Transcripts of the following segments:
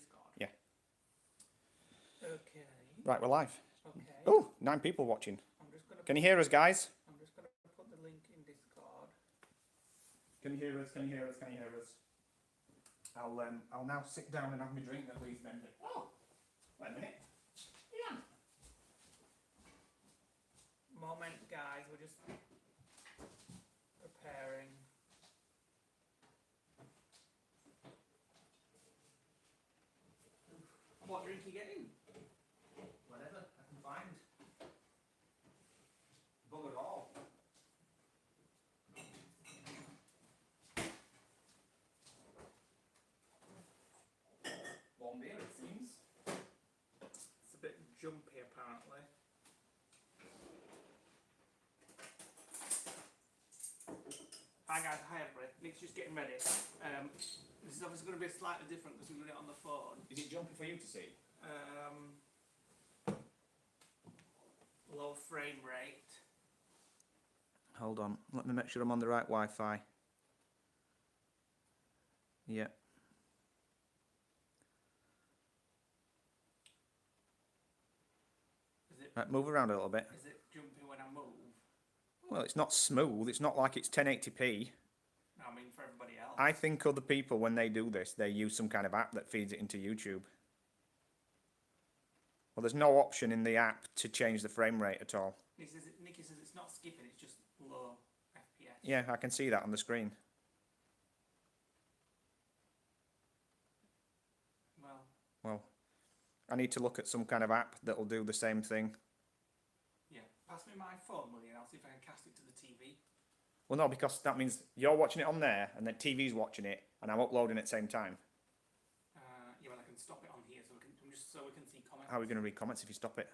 Discord? Yeah. Okay. Right, we're live. Okay. Oh, 9 people watching. I'm just gonna. Can you hear us, guys? I'm just gonna put the link in Discord. Can you hear us? Can you hear us? Can you hear us? I'll now sit down and have my drink at least then. Oh, wait a minute. Yeah. Moment, guys. We're just preparing. What drink are you getting? Whatever I can find. Bugger all. One beer, it seems. It's a bit jumpy, apparently. Hi guys, hi everybody. Nick's just getting ready. This is obviously going to be slightly different because we're doing it on the phone. Is it jumpy for you to see? Low frame rate. Hold on, let me make sure I'm on the right Wi-Fi. Yeah. Is it, Right, move around a little bit. is it jumpy when I move? Well, it's not smooth. It's not like it's 1080p. No, I mean for everybody else. I think other people, when they do this, they use some kind of app that feeds it into YouTube. Well, there's no option in the app to change the frame rate at all. Nicky says it's not skipping, it's just low FPS. Yeah, I can see that on the screen. Well, I need to look at some kind of app that'll do the same thing. Yeah. Pass me my phone, will you, and I'll see if I can cast it to the TV. Well, no, because that means you're watching it on there, and then TV's watching it, and I'm uploading at the same time. Yeah, well, I can stop it on here so we can just so we can see comments. How are we going to read comments if you stop it?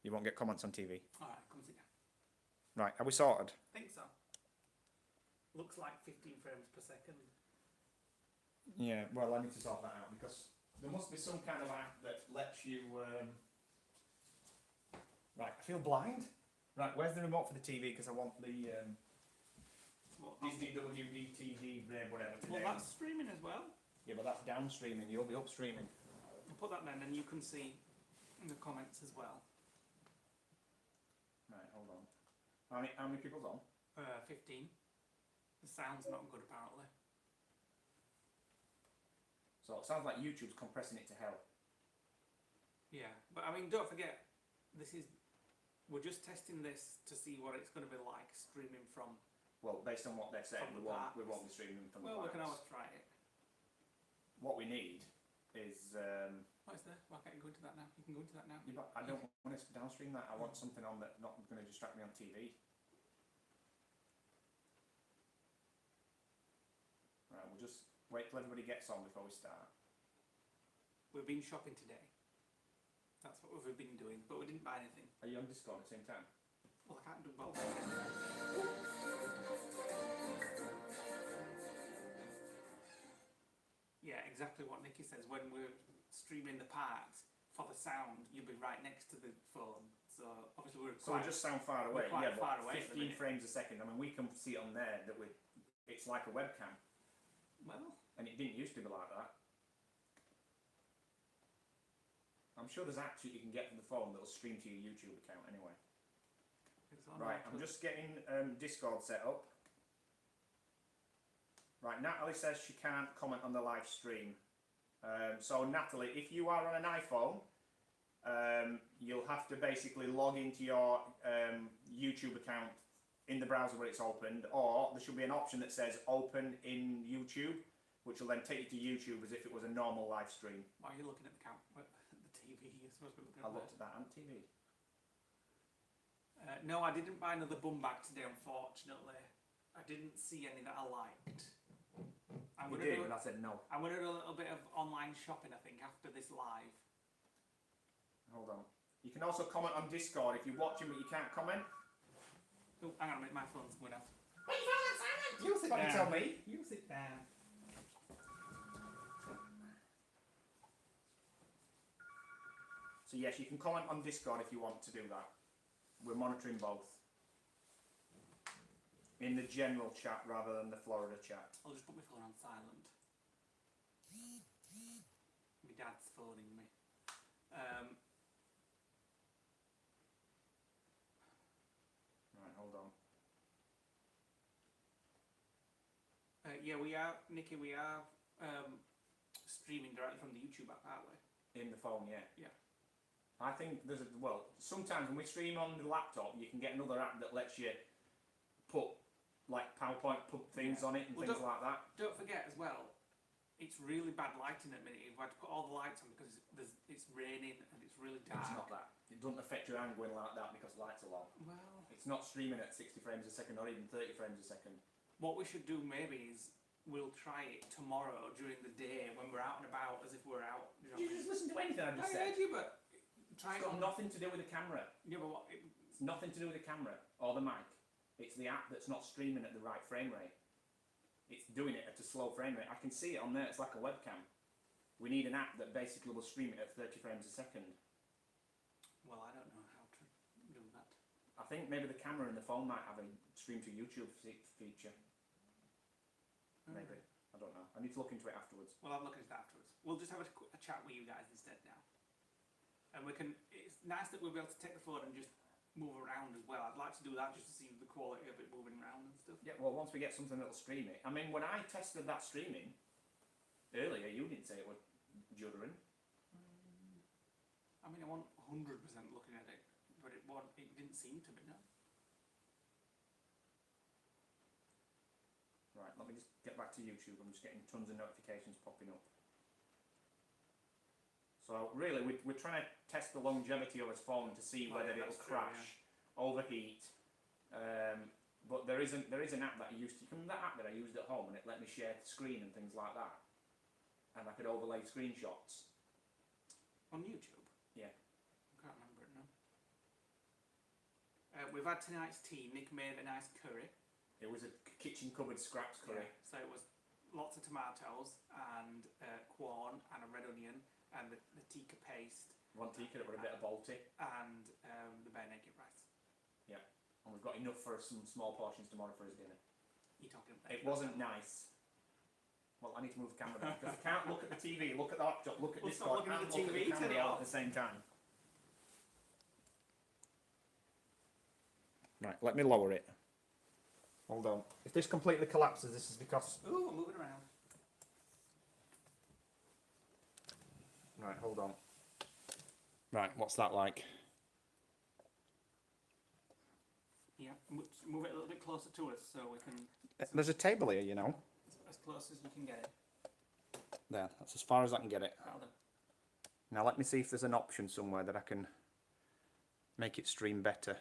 You won't get comments on TV. Alright, come sit down. Right, are we sorted? Think so. Looks like 15 frames per second. Yeah, well, I need to sort that out because there must be some kind of app that lets you. Right, I feel blind. Right, where's the remote for the TV? Because I want the Disney WD TV, whatever. Today. Well, that's streaming as well. Yeah, but that's downstreaming. You'll be upstreaming. I'll put that then, and you can see in the comments as well. Right, hold on. How many people's on? 15. The sound's not good apparently. So it sounds like YouTube's compressing it to hell. Yeah, but I mean, don't forget, we're just testing this to see what it's going to be like streaming from. Well, based on what they've said, From we the won't parks. be streaming from the Well, we can parks. always try it. What we need is. What is there? Why can't you go into that now? You can go into that now. Yeah, but I don't want to downstream that. I want something on that's not going to distract me on TV. Right, we'll just wait till everybody gets on before we start. We've been shopping today. That's what we've been doing, but we didn't buy anything. Are you on Discord at the same time? Well, I can't do both. Yeah, exactly what Nicky says. When we're streaming the parts, for the sound, you'll be right next to the phone. So obviously So we just sound far away. quite Yeah, far but away at the 15 minute. frames a second. I mean, we can see on there that it's like a webcam, Well, and it didn't used to be like that. I'm sure there's apps that you can get from the phone that'll stream to your YouTube account anyway. it's on Right, our I'm just getting Discord set up. Right, Natalie says she can't comment on the live stream. So Natalie, if you are on an iPhone, you'll have to basically log into your YouTube account in the browser where it's opened, or there should be an option that says open in YouTube, which will then take you to YouTube as if it was a normal live stream. Why are you looking at the TV? You're supposed to be looking I at looked at that on TV. No, I didn't buy another bum bag today, unfortunately. I didn't see any that I liked. You did, and I said no. I'm going to do a little bit of online shopping, I think, after this live. Hold on. You can also comment on Discord if you're watching but you can't comment. Oh, hang on a minute, my phone's going off. You sit down. You tell me. You sit down. So yes, you can comment on Discord if you want to do that. We're monitoring both. In the general chat rather than the Florida chat. I'll just put my phone on silent. My dad Dad's phoning me. Right, hold on. Yeah, we are, Nikki. We are streaming directly from the YouTube app, aren't we? In the phone, yeah. Yeah. I think there's sometimes when we stream on the laptop, you can get another app that lets you put like PowerPoint things on it and Well, things like that. Don't forget as well, it's really bad lighting at the minute. We've had to put all the lights on because it's raining and it's really dark. It's not that. It doesn't affect your angle like that because lights are low. Well, It's not streaming at 60 frames a second or even 30 frames a second. what we should do maybe is we'll try it tomorrow during the day when we're out and about, as if we're out. You know Did you just listen to anything I I just said? heard you, but try It's it got on. nothing to do with the camera. Yeah, but what? It's nothing to do with the camera or the mic. It's the app that's not streaming at the right frame rate. It's doing it at a slow frame rate. I can see it on there. It's like a webcam. We need an app that basically will stream it at 30 frames a second. Well, I don't know how to do that. I think maybe the camera in the phone might have a stream to YouTube feature. Maybe. I don't know. I need to look into it afterwards. Well, I'll look into that afterwards. We'll just have a chat with you guys instead now. And we can. It's nice that we'll be able to take the phone and just move around as well. I'd like to do that just to see the quality of it moving around and stuff. Yeah, well, once we get something that'll stream it. I mean, when I tested that streaming earlier, you didn't say it was juddering. I mean, I wasn't 100% looking at it, but it didn't seem to be, no. Right, let me just get back to YouTube. I'm just getting tons of notifications popping up. So really, we're trying to test the longevity of his phone to see whether it'll crash, overheat. But there is an app that I used to. Remember that app that I used at home, and it let me share the screen and things like that, and I could overlay screenshots. On YouTube? Yeah. I can't remember it now. We've had tonight's tea. Nick made a nice curry. It was a kitchen cupboard scraps curry. Yeah, so it was lots of tomatoes and corn and a red onion and the tikka paste. One tikka with a bit of Balti. And the bare naked rice. Yeah. And we've got enough for some small portions tomorrow for his dinner. You talking about? It wasn't nice. Well, I need to move the camera down because I can't look at the TV, look at the laptop, look at Well, this stop one, looking at and the look TV, at the turn it camera off. at the same time. Right, let me lower it. Hold on. If this completely collapses, this is because... Ooh, I'm moving around. Right, hold on. Right, what's that like? Yeah, move it a little bit closer to us so we can... There's a table here, you know. As close as you can get it. There, that's as far as I can get it. Well done. Now let me see if there's an option somewhere that I can make it stream better.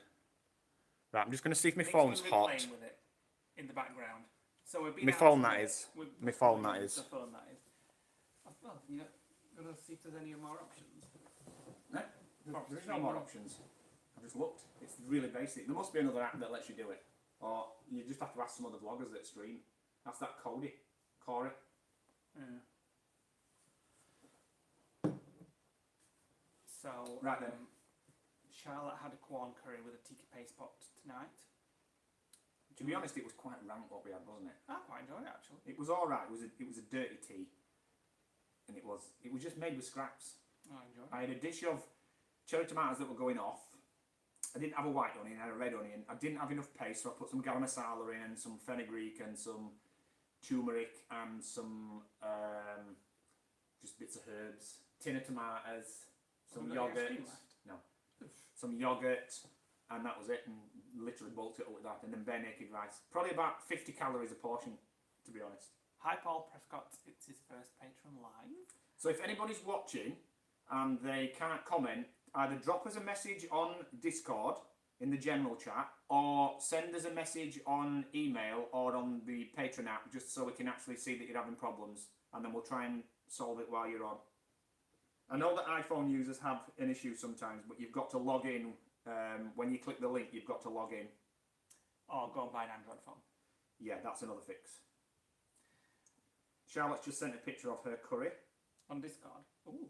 Right, I'm just going to see if my Nick's phone's gonna be hot. playing with it in the background. So we've been My out phone, today. that is. We've- My phone, that The is. phone, that is. Well, you're going to see if there's any more options. No, there's no more options. I've just looked. It's really basic. There must be another app that lets you do it. Or you just have to ask some other vloggers that stream. That's that Corey. Yeah. So, Right then. Charlotte had a corn curry with a tikka paste pot tonight. To be honest, it was quite rank what we had, wasn't it? I quite enjoyed it actually. It was all right. It was a dirty tea, and it was just made with scraps. I enjoyed it. I had a dish of cherry tomatoes that were going off. I didn't have a white onion, I had a red onion. I didn't have enough paste, so I put some garam masala in and some fenugreek and some turmeric and some just bits of herbs, tin of tomatoes, some Have we got any yogurt. ice cream left? No, some yogurt, and that was it. And literally bulked it up with that, and then bare naked rice. Probably about 50 calories a portion, to be honest. Hi Paul Prescott, it's his first Patreon live. So if anybody's watching and they can't comment, either drop us a message on Discord in the general chat, or send us a message on email or on the Patreon app, just so we can actually see that you're having problems, and then we'll try and solve it while you're on. I know that iPhone users have an issue sometimes, but you've got to log in. When you click the link, you've got to log in. Or go and buy an Android phone. Yeah, that's another fix. Charlotte's just sent a picture of her curry. On Discord. Ooh,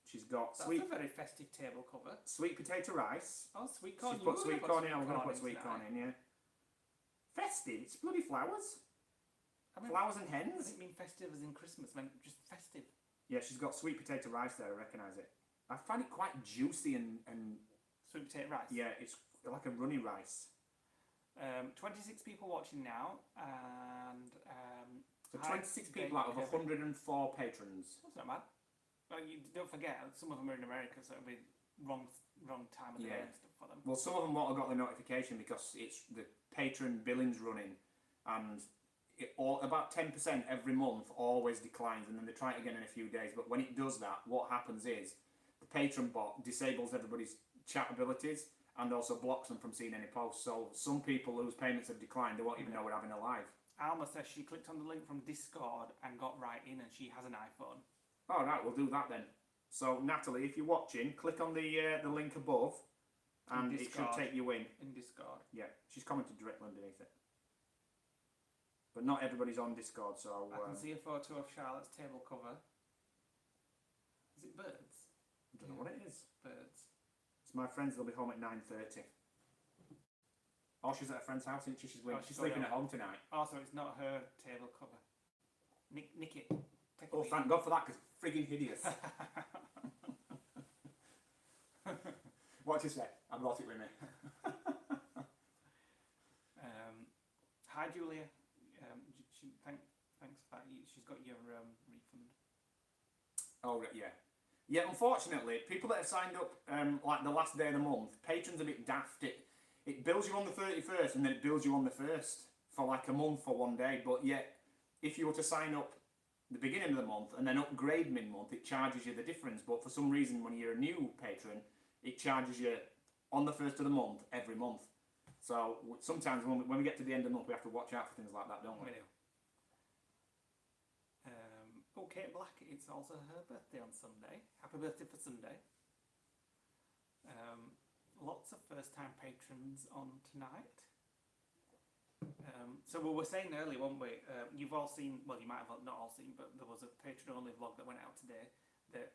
She's got that's sweet a very festive table cover. sweet potato rice. Oh, sweet corn. She's You put were sweet gonna corn in. I'm going to put in sweet tonight. corn in, yeah. Festive. It's bloody flowers. I mean, Flowers and I hens. didn't mean festive as in Christmas, I meant just festive. Yeah, she's got sweet potato rice there. I recognise it. I find it quite juicy and Sweet potato rice. yeah, it's like a runny rice. 26 people watching now, and So hi, 26 people out of Kirby. 104 patrons. That's not bad. Well, you don't forget, some of them are in America, so it'll be wrong time of the day Yeah. and stuff for them. Well, some of them won't have got the notification because it's the patron billing's running, and about 10% every month always declines, and then they try it again in a few days. But when it does that, what happens is the patron bot disables everybody's chat abilities and also blocks them from seeing any posts. So some people whose payments have declined, they won't even know we're having a live. Alma says she clicked on the link from Discord and got right in, and she has an iPhone. All right, we'll do that then. So Natalie, if you're watching, click on the link above, and it should take you in. In Discord. Yeah, she's commented directly underneath it. But not everybody's on Discord, so... I can see a photo of Charlotte's table cover. Is it birds? I don't know what it is. Birds. It's my friends, they'll be home at 9:30. Oh, she's at a friend's house, isn't she? She's sleeping at home tonight. Oh, so it's not her table cover. Nick it. Oh, thank God for that, because it's frigging hideous. What did you say? I brought it with me. Hi, Julia. Thanks for that. She's got your refund. Oh, yeah. Yeah, unfortunately, people that have signed up like the last day of the month, patrons are a bit daft. It bills you on the 31st and then it bills you on the 1st for like a month for one day. But yet, if you were to sign up the beginning of the month and then upgrade mid-month, it charges you the difference. But for some reason, when you're a new patron, it charges you on the 1st of the month every month. So sometimes when we get to the end of the month, we have to watch out for things like that, don't we? We do. Kate Black, it's also her birthday on Sunday. Happy birthday for Sunday. Lots of first-time patrons on tonight. So we were saying earlier, weren't we? You've all seen, well, you might have not all seen, but there was a patron-only vlog that went out today that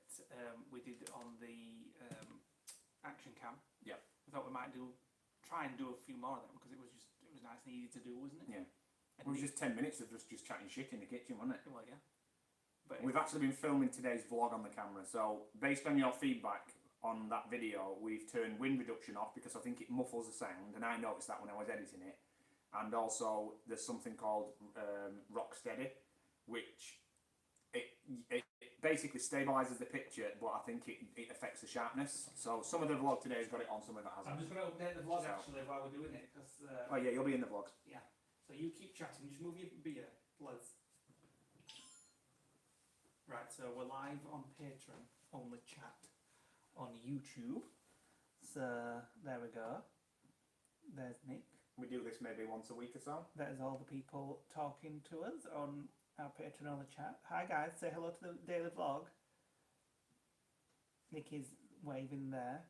we did on the action cam. Yeah. We thought we might try and do a few more of them because it was nice and easy to do, wasn't it? Yeah. It was just 10 minutes of just chatting shit in the kitchen, wasn't it? Well, yeah. But We've actually been filming today's vlog on the camera, so based on your feedback on that video, we've turned wind reduction off because I think it muffles the sound, and I noticed that when I was editing it. And also, there's something called Rocksteady, which it basically stabilises the picture, but I think it affects the sharpness. So some of the vlog today has got it on, some of it hasn't. I'm just going to update the vlog So- actually while we're doing it because. Oh yeah, you'll be in the vlogs. Yeah. So you keep chatting. Just move your beer, Liz. Right. So we're live on Patreon only chat on YouTube. So there we go. There's Nick. We do this maybe once a week or so. There's all the people talking to us on our Patreon only chat. Hi guys. Say hello to the daily vlog. Nick is waving there.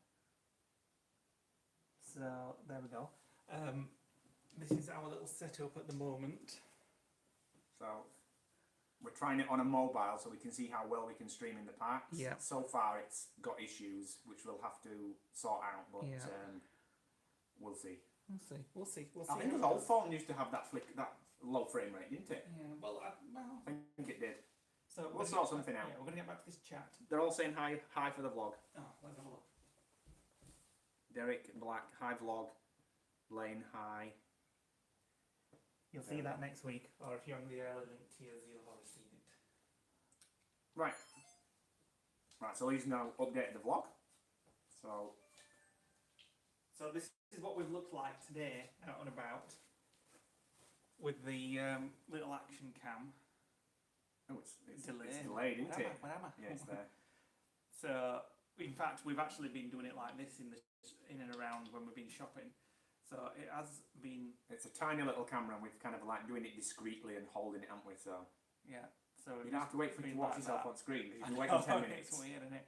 So there we go. This is our little setup at the moment. So we're trying it on a mobile so we can see how well we can stream in the parks. Yeah. So far it's got issues which we'll have to sort out, but Yeah. we'll see. We'll see. I think the old phone used to have that low frame rate, didn't it? Yeah. Well, I think it did. So We'll sort something out. Yeah, we're gonna get back to this chat. They're all saying hi for the vlog. Oh, let's have a look. Derek Black, hi vlog. Blaine, hi. You'll see that next week, or if you're on the early link tiers, you'll have already seen it. Right. Right, so he's now updated the vlog. So this is what we've looked like today, out and about, with the little action cam. Oh, it's Delayed. delayed, isn't it? Where am I? Yeah, it's there. So, in fact, we've actually been doing it like this in and around when we've been shopping. So it has been. It's a tiny little camera, and we've kind of like doing it discreetly and holding it, haven't we? So Yeah. So you don't have to wait for it to been watch like yourself that. on screen. I You're know, waiting 10 minutes. It's weird, isn't it?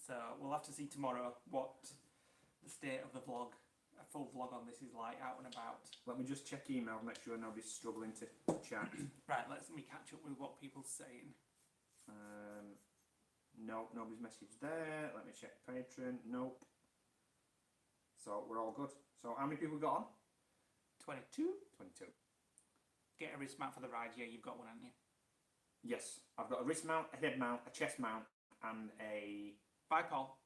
So we'll have to see tomorrow what the state of the vlog, a full vlog on this is like, out and about. Let me just check email, make sure nobody's struggling to chat. Right, let me catch up with what people's saying. Nope, nobody's message there. Let me check Patreon. Nope. So we're all good. So how many people got on? 22. 22. Get a wristband for the ride. Yeah, you've got one, haven't you? Yes, I've got a wrist mount, a head mount, a chest mount, and Bye, Paul.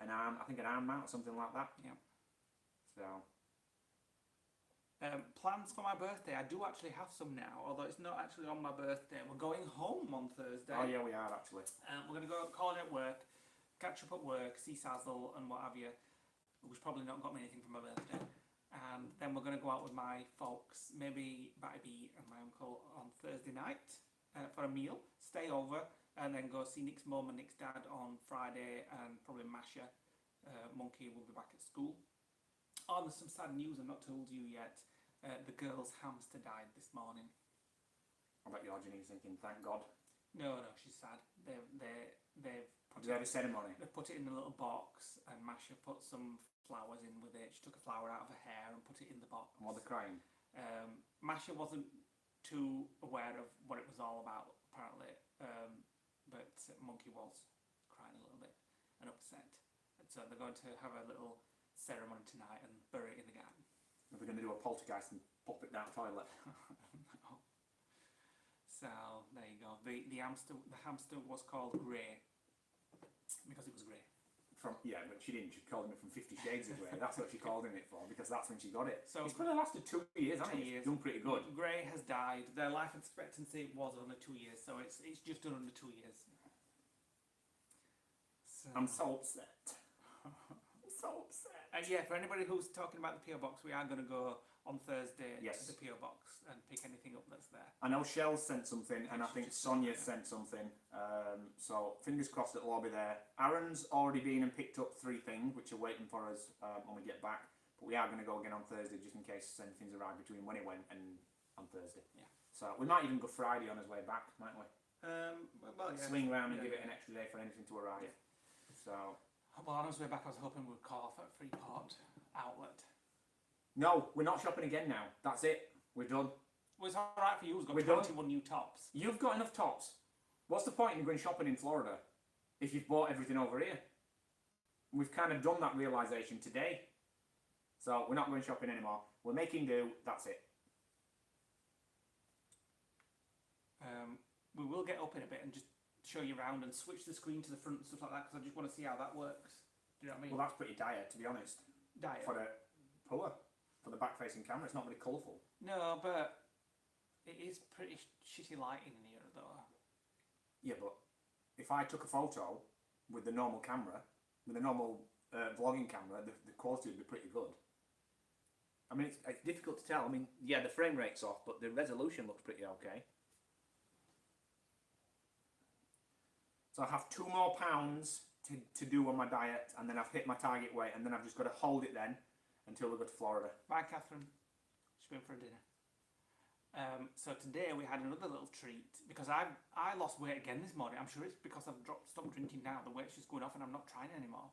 an arm. I think an arm mount, something like that. Yeah. So Plans for my birthday. I do actually have some now, although it's not actually on my birthday. We're going home on Thursday. oh yeah, we are actually. We're going to go call it at work, catch up at work, see Sazzle and what have you, who's probably not got me anything for my birthday. And then we're going to go out with my folks, maybe Batty and my uncle on Thursday night for a meal, stay over, and then go see Nick's mum and Nick's dad on Friday, and probably Masha. Monkey will be back at school. Oh, there's some sad news I've not told you yet. The girl's hamster died this morning. I bet you're thinking, thank God. No, she's sad. They've Did they have a ceremony? They put it in a little box, and Masha put some flowers in with it. She took a flower out of her hair and put it in the box. And while they're crying? Masha wasn't too aware of what it was all about, apparently, but Monkey was crying a little bit and upset. And so they're going to have a little ceremony tonight and bury it in the garden. Are they going to do a poltergeist and pop it down the toilet? No. So there you go. The hamster was called Grey because it was grey. Yeah, but she didn't. She called him it from 50 Shades of Grey. That's what she called him it for, because that's when she got it. So it's probably lasted 2 years, hasn't it? It's done pretty good. Grey has died. Their life expectancy was under 2 years, so it's just done under 2 years. So. I'm so upset. I'm so upset. And yeah, for anybody who's talking about the PO box, we are going to go on Thursday to the PO box and pick anything up that's there. I know Shell sent something, and I think Sonia sent something. So fingers crossed it'll all be there. Aaron's already been and picked up 3 things, which are waiting for us when we get back. But we are going to go again on Thursday, just in case anything's arrived between when it went and on Thursday. Yeah. So we might even go Friday on his way back, mightn't we? Well, yeah. Swing round and give it an extra day for anything to arrive. Yeah. So. Well, on his way back, I was hoping we'd call off at Freeport Outlet. No, we're not shopping again now. That's it. We're done. Well, it's alright for you. We've got 21 new tops. You've got enough tops. What's the point in going shopping in Florida if you've bought everything over here? We've kind of done that realisation today. So we're not going shopping anymore. We're making do. That's it. We will get up in a bit and just show you around and switch the screen to the front and stuff like that, because I just want to see how that works. Do you know what I mean? Well, that's pretty dire, to be honest. Dire? For the back-facing camera, it's not very colourful. No, but it is pretty shitty lighting in here, though. Yeah, but if I took a photo with the normal camera, with a normal vlogging camera, the quality would be pretty good. I mean, it's difficult to tell. I mean, yeah, the frame rate's off, but the resolution looks pretty okay. So I have 2 more pounds to do on my diet, and then I've hit my target weight, and then I've just got to hold it then until we go to Florida. Bye, Catherine. She's going for dinner. So today we had another little treat, because I lost weight again this morning. I'm sure it's because I've stopped drinking now. The weight's just going off and I'm not trying anymore.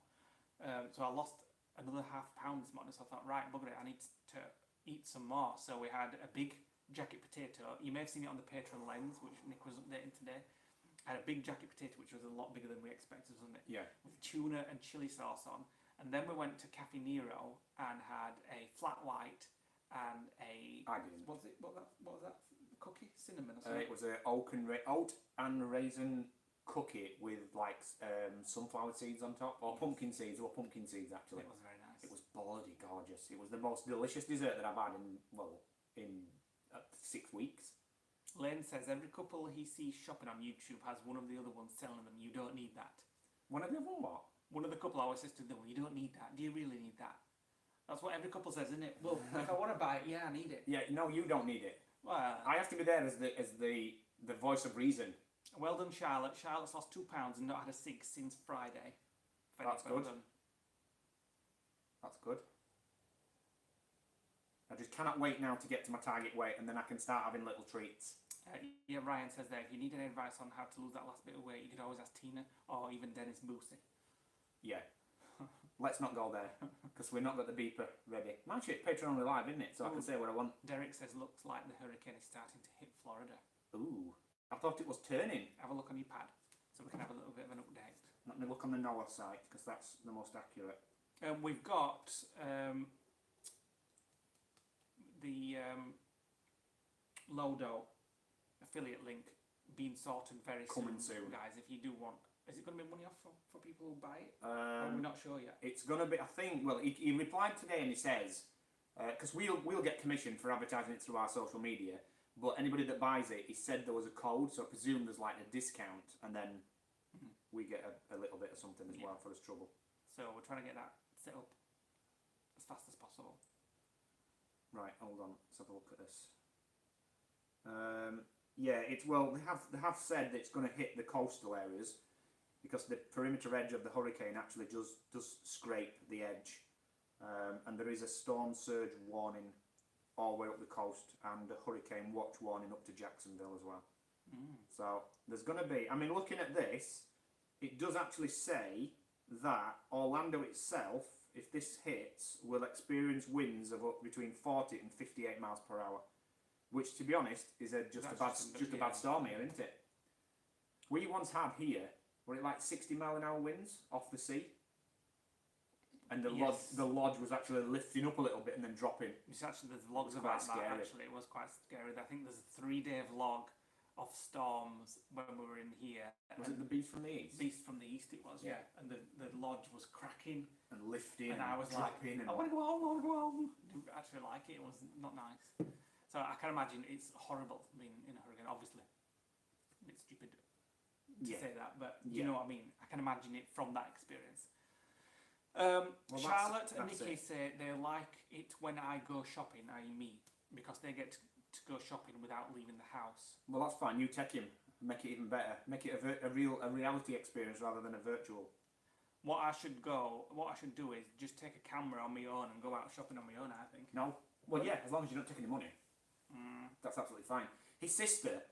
So I lost another ½ pound this morning, so I thought, right, bugger it, I need to eat some more. So we had a big jacket potato. You may have seen it on the Patreon lens, which Nick was updating today. I had a big jacket potato, which was a lot bigger than we expected, wasn't it? Yeah. With tuna and chilli sauce on. And then we went to Cafe Nero and had a flat white and a... I didn't. What was that? Cookie? Cinnamon or something? It was a oat and raisin cookie with like sunflower seeds on top, or pumpkin seeds, actually. It was very nice. It was bloody gorgeous. It was the most delicious dessert that I've had in 6 weeks. Lane says every couple he sees shopping on YouTube has one of the other ones telling them, you don't need that. One of the other what? One of the couple always says to them, you don't need that. Do you really need that? That's what every couple says, isn't it? Well, if I want to buy it, yeah, I need it. Yeah, no, you don't need it. Well, I have to be there as the voice of reason. Well done, Charlotte. Charlotte's lost 2 pounds and not had a cig since Friday. That's good. That's good. I just cannot wait now to get to my target weight, and then I can start having little treats. Yeah, Ryan says there, if you need any advice on how to lose that last bit of weight, you could always ask Tina or even Dennis Moosey. Yeah. Let's not go there, because we're not got the beeper ready. My shit, Patreon only live, isn't it? So I can say what I want. Derek says, looks like the hurricane is starting to hit Florida. Ooh. I thought it was turning. Have a look on your pad, so we can have a little bit of an update. Let me look on the NOAA site, because that's the most accurate. We've got the Lodo affiliate link being sorted very Coming soon. guys. If you do want, is it going to be money off for people who buy it? We're not sure yet. It's going to be, I think. Well, he replied today and he says, because we'll get commission for advertising it through our social media. But anybody that buys it, he said there was a code, so I presume there's like a discount, and then we get a little bit of something as well for his trouble. So we're trying to get that set up as fast as possible. Right, hold on. Let's have a look at this. Yeah, they have said that it's going to hit the coastal areas because the perimeter edge of the hurricane actually does scrape the edge, and there is a storm surge warning all the way up the coast and a hurricane watch warning up to Jacksonville as well. So there's going to be. I mean, looking at this, it does actually say that Orlando itself, if this hits, will experience winds of up between 40 and 58 miles per hour, which, to be honest, is just a bad storm here, isn't it? We once had here, were it like 60 mile an hour winds off the sea, and the lodge was actually lifting up a little bit and then dropping. It's actually there's vlogs about that. Actually, it was quite scary. I think there's a 3-day vlog of storms when we were in here. Was it the beast from the east? Beast from the east, it was. Yeah, and the lodge was cracking and lifting, and I was dropping. I want to go home. I want to go home. Didn't actually like it. It was not nice. So I can imagine it's horrible being in a hurricane. Obviously, a bit stupid to say that, but you know what I mean. I can imagine it from that experience. Charlotte and Nikki say they like it when I go shopping, i.e. me, because they get to go shopping without leaving the house. Well, that's fine. You take him. Make it even better. Make it a reality experience rather than a virtual. What I should do is just take a camera on my own and go out shopping on my own, I think. No. Well, yeah, as long as you don't take any money. That's absolutely fine. His sister,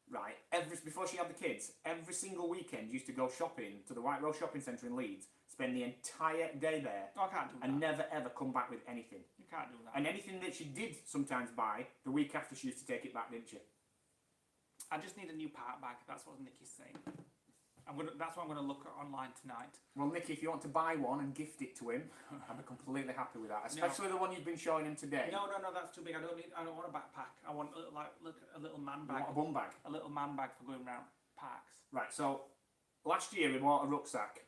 right, before she had the kids, every single weekend used to go shopping to the White Rose Shopping Centre in Leeds, spend the entire day there, I can't do that. And never ever come back with anything. You can't do that. And anything that she did sometimes buy, the week after she used to take it back, didn't she? I just need a new part bag. That's what Nikki's saying. That's what I'm going to look at online tonight. Well, Nikki, if you want to buy one and gift it to him, I'd be completely happy with that. Especially the one you've been showing him today. No, that's too big. I don't want a backpack. I want a little man bag. You want a bum bag? A little man bag for going around parks. Right. So last year he bought a rucksack,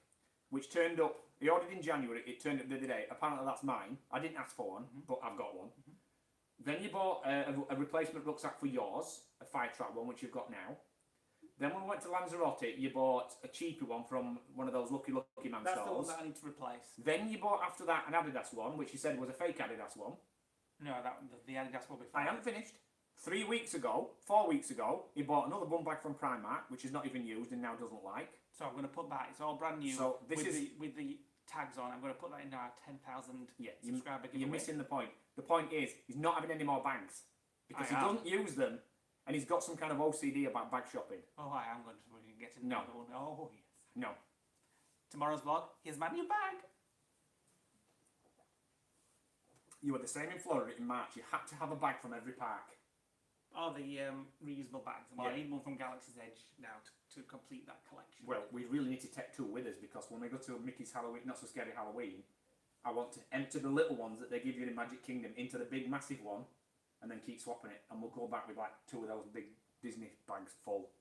which turned up. He ordered in January. It turned up the other day. Apparently that's mine. I didn't ask for one, but I've got one. Then you bought a replacement rucksack for yours, a fire trap one, which you've got now. Then when we went to Lanzarote, you bought a cheaper one from one of those Lucky Man stores. That's the one that I need to replace. Then you bought after that an Adidas one, which you said was a fake Adidas one. No, the Adidas will be fine. I haven't finished. 4 weeks ago, he bought another bum bag from Primark, which is not even used and now doesn't like. So I'm going to put that. It's all brand new. So this with the tags on. I'm going to put that in our 10,000 subscriber giveaway. You're missing the point. The point is he's not having any more bags because he doesn't use them. And he's got some kind of OCD about bag shopping. Oh, I am going to get into another one. Oh, yes. No. Tomorrow's vlog, here's my new bag. You were the same in Florida in March. You had to have a bag from every park. Oh, the reusable bags. Well, I need one from Galaxy's Edge now to complete that collection. Well, we really need to take 2 with us because when we go to Mickey's Halloween, Not So Scary Halloween, I want to empty the little ones that they give you in Magic Kingdom into the big massive one. And then keep swapping it, and we'll go back with like 2 of those big Disney bags full.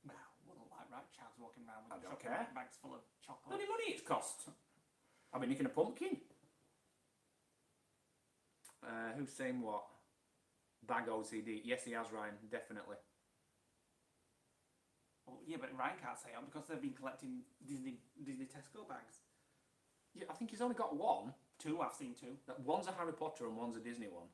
Well, wouldn't like right Chad's walking around with shopping bags full of chocolate. How much money it's cost? I've been nicking a pumpkin. Who's saying what? Bag OCD. Yes, he has, Ryan. Definitely. Well, yeah, but Ryan can't say it because they've been collecting Disney Tesco bags. Yeah, I think he's only got 1. 2, I've seen 2. One's a Harry Potter and one's a Disney one.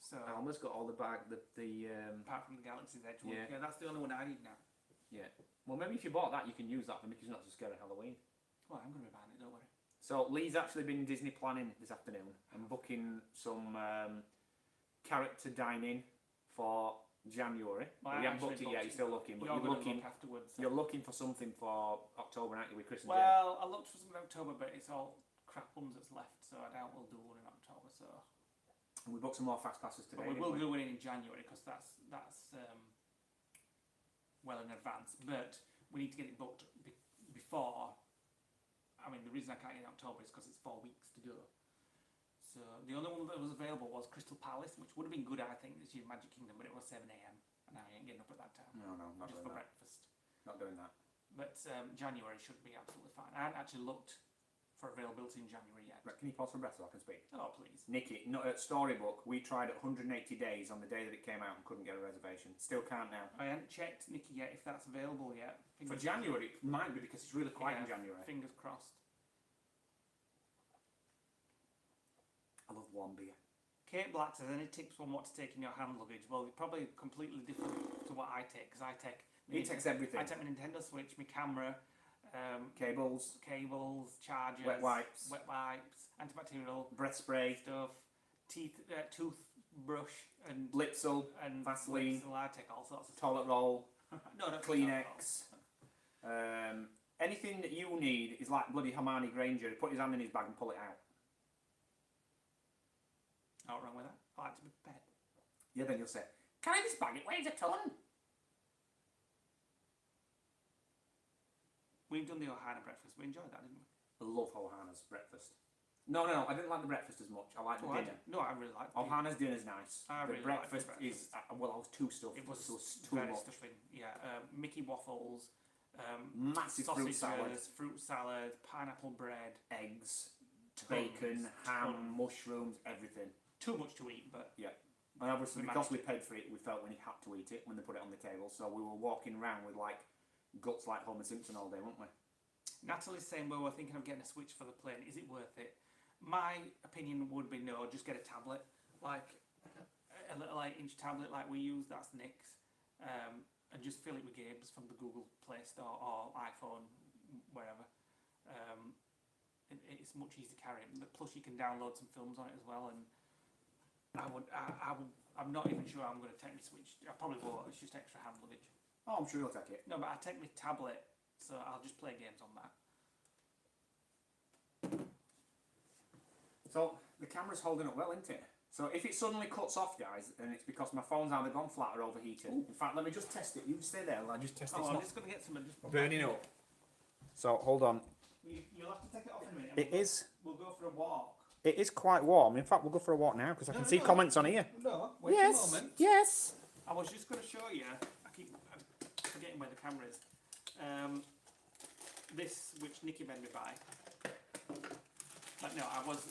So Alma's got all the bag, apart from the Galaxy's Edge one. Yeah, that's the only one I need now. Yeah. Well, maybe if you bought that, you can use that for Mickey's Not So Scary Halloween. Well, I'm going to be buying it, don't worry. So Lee's actually been Disney planning this afternoon and booking some character dining for January. Well, you haven't booked it yet, you're still looking. But you're looking afterwards. You're looking for something for October, aren't you, with Chris and Well, I looked for something in October, but it's all crap ones that's left, so I doubt we'll do one in October. So. And we booked some more fast passes today. But we will do one in January because that's well in advance. But we need to get it booked before. I mean, the reason I can't get it in October is because it's 4 weeks to go. So the only one that was available was Crystal Palace, which would have been good, I think, this year Magic Kingdom, but it was 7 a.m. and I ain't getting up at that time. No, not Just doing for that. breakfast. Not doing that. But January should be absolutely fine. I haven't actually looked for availability in January yet. Right, can you pause for breath so I can speak? Oh, please. Nikki, not at Storybook, we tried at 180 days on the day that it came out and couldn't get a reservation. Still can't now. I haven't checked, Nikki, yet if that's available yet. For January, it might be because it's really quiet in January. Fingers crossed. I love warm beer. Kate Black says, any tips on what to take in your hand luggage? Well, it's probably completely different to what I take, because I take... He takes everything. I take my Nintendo Switch, my camera, Cables, chargers, wet wipes, antibacterial, breath spray, stuff, toothbrush, and Lipsil, and Vaseline, Lipsil. I take all sorts of toilet roll, no, not Kleenex. Anything that you need is like bloody Hermione Granger. He put his hand in his bag and pull it out. Not wrong with that. I like to be prepared. Yeah, then you'll say, carry this bag, it weighs a ton. We've done the Ohana breakfast. We enjoyed that, didn't we? I love Ohana's breakfast. No, I didn't like the breakfast as much. I like the dinner. I really liked it. Ohana's dinner's nice. I The really liked breakfast the is, well, I was too stuffed. It was too very much. stuffing. Yeah, Mickey waffles, Massive fruit salad, fruit salad, pineapple bread, eggs, bacon, ham, mushrooms, everything. Too much to eat, but yeah. And obviously, because we paid for it, we felt we had to eat it when they put it on the table. So we were walking around with like guts like Homer Simpson all day, weren't we? Natalie's saying, well, we're thinking of getting a Switch for the plane. Is it worth it? My opinion would be no, just get a tablet. Like a little 8-inch tablet like we use, that's Nick's. And just fill it with games from the Google Play Store or iPhone, wherever. It's much easier to carry. Plus you can download some films on it as well. And I'm not even sure I'm going to take my Switch. I probably will. It's just extra hand luggage. Oh, I'm sure you'll take it. No, but I take my tablet, so I'll just play games on that. So the camera's holding up well, isn't it? So if it suddenly cuts off, guys, then it's because my phone's either gone flat or overheated. Ooh. In fact, let me just test it. You stay there, I'll just test it. I'm just going to get some. Burning up. So hold on. You'll have to take it off in a minute. It is. We'll go for a walk. It is quite warm. In fact, we'll go for a walk now because I can see comments on here. No, wait yes. a moment. Yes. I was just going to show you. I keep forgetting where the camera is. This, which Nikki made me buy. But no, I was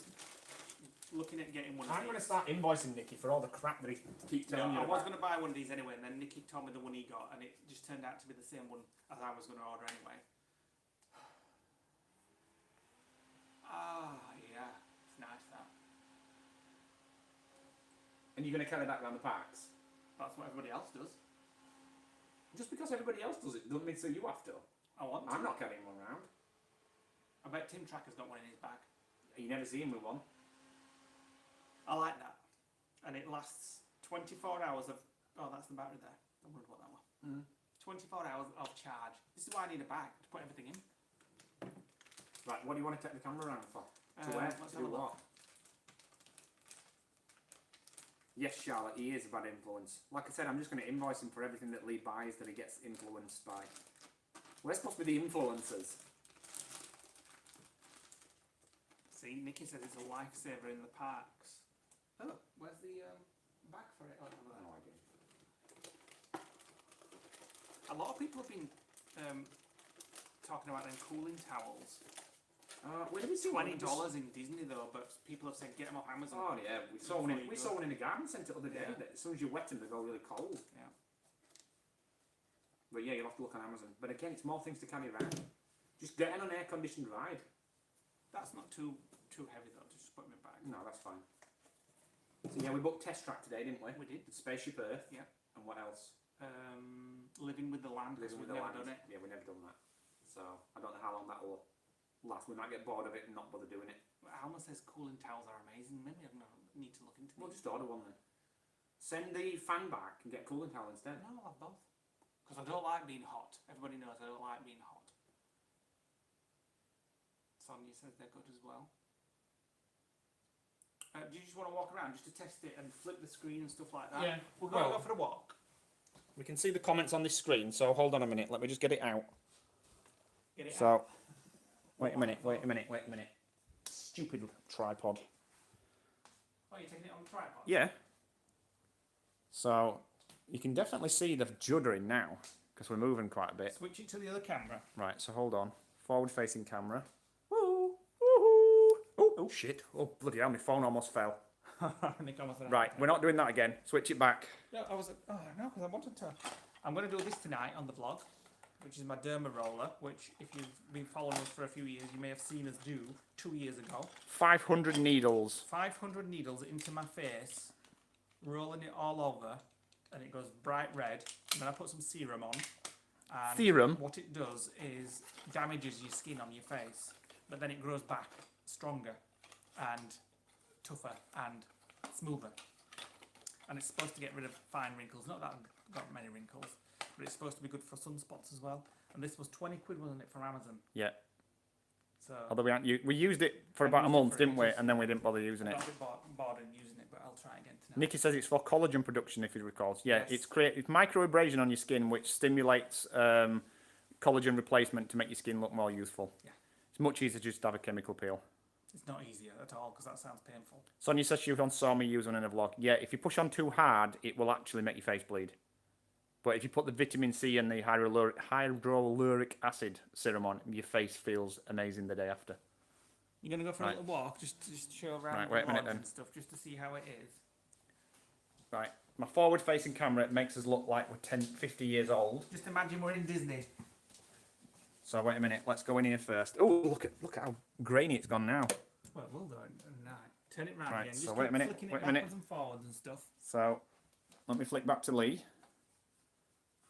looking at getting one of I'm these. going to start invoicing Nikki for all the crap that he keeps telling you I was about. going to buy one of these anyway, and then Nikki told me the one he got, and it just turned out to be the same one as I was going to order anyway. Ah, yeah, it's nice that. And you're going to carry that around the parks? That's what everybody else does. Just because everybody else does it doesn't mean so you have to. I want to. I'm not carrying one around. I bet Tim Tracker's got one in his bag. You never see him with one. I like that. And it lasts 24 hours of... Oh, that's the battery there. I wondered what that was. 24 hours of charge. This is why I need a bag, to put everything in. Right, what do you want to take the camera around for? To where? To do what? Yes, Charlotte, he is a bad influence. Like I said, I'm just going to invoice him for everything that Lee buys that he gets influenced by. We're supposed to be the influencers. See, Nikki says it's a lifesaver in the parks. Oh, where's the bag for it? Oh, No idea. A lot of people have been talking about them cooling towels. Where did we see $20 in Disney though, but people have said get them off Amazon. Oh yeah, we saw one in a garden centre the other day. Yeah. That as soon as you wet them, they go really cold. Yeah. But yeah, you'll have to look on Amazon. But again, it's more things to carry around. Just get in an air-conditioned ride. That's not too heavy though, to just put in my bag. No, that's fine. So yeah, we booked Test Track today, didn't we? We did. Spaceship Earth. Yeah. And what else? Living with the Land, because we've never done it. Yeah, we've never done that. So I don't know how long that will last. We might get bored of it and not bother doing it. Alma says cooling towels are amazing. Maybe I need to look into We'll these. just order one then. Send the fan back and get a cooling towel instead. No, I'll have both. Because I don't like being hot. Everybody knows I don't like being hot. Sonia says they're good as well. Do you just want to walk around just to test it and flip the screen and stuff like that? Yeah. We're going to go for a walk. We can see the comments on this screen, so hold on a minute. Let me just get it out. Get it out. So, wait a minute. Stupid tripod. Oh, you're taking it on the tripod? Yeah. So you can definitely see the juddering now because we're moving quite a bit. Switch it to the other camera. Right, so hold on. Forward facing camera. Woo! Woohoo! Oh shit. Oh bloody hell, my phone almost fell. Right, we're not doing that again. Switch it back. No, I was. Oh no, because I wanted to. I'm going to do this tonight on the vlog, which is my derma roller, which if you've been following us for a few years, you may have seen us do 2 years ago. 500 needles. 500 needles into my face, rolling it all over, and it goes bright red. And then I put some serum on. And Serum? what it does is damages your skin on your face, but then it grows back stronger and tougher and smoother. And it's supposed to get rid of fine wrinkles. Not that I've got many wrinkles, but it's supposed to be good for sunspots as well. And this was 20 quid, wasn't it, from Amazon? Yeah. So Although we used it for I about a used it month, for didn't we? ages. And then we didn't bother using I it. got a bit bored in using it, but I'll try again tonight. Nikki says it's for collagen production, if you recall. Yeah, Yes. it's microabrasion on your skin, which stimulates collagen replacement to make your skin look more youthful. Yeah. It's much easier just to have a chemical peel. It's not easier at all because that sounds painful. Sonia says she once saw me use one in a vlog. Yeah, if you push on too hard, it will actually make your face bleed. But if you put the vitamin C and the hyaluronic acid serum on, your face feels amazing the day after. You're going to go for a little walk, just show around Right, wait a minute then. and stuff, just to see how it is. Right, my forward-facing camera, it makes us look like we're 10, 50 years old. Just imagine we're in Disney. So wait a minute, let's go in here first. Oh, look at how grainy it's gone now. Well, we'll do it at night. Turn it round Right, again. so Just wait a keep minute, flicking wait it a minute. backwards and forwards and stuff. So let me flick back to Lee.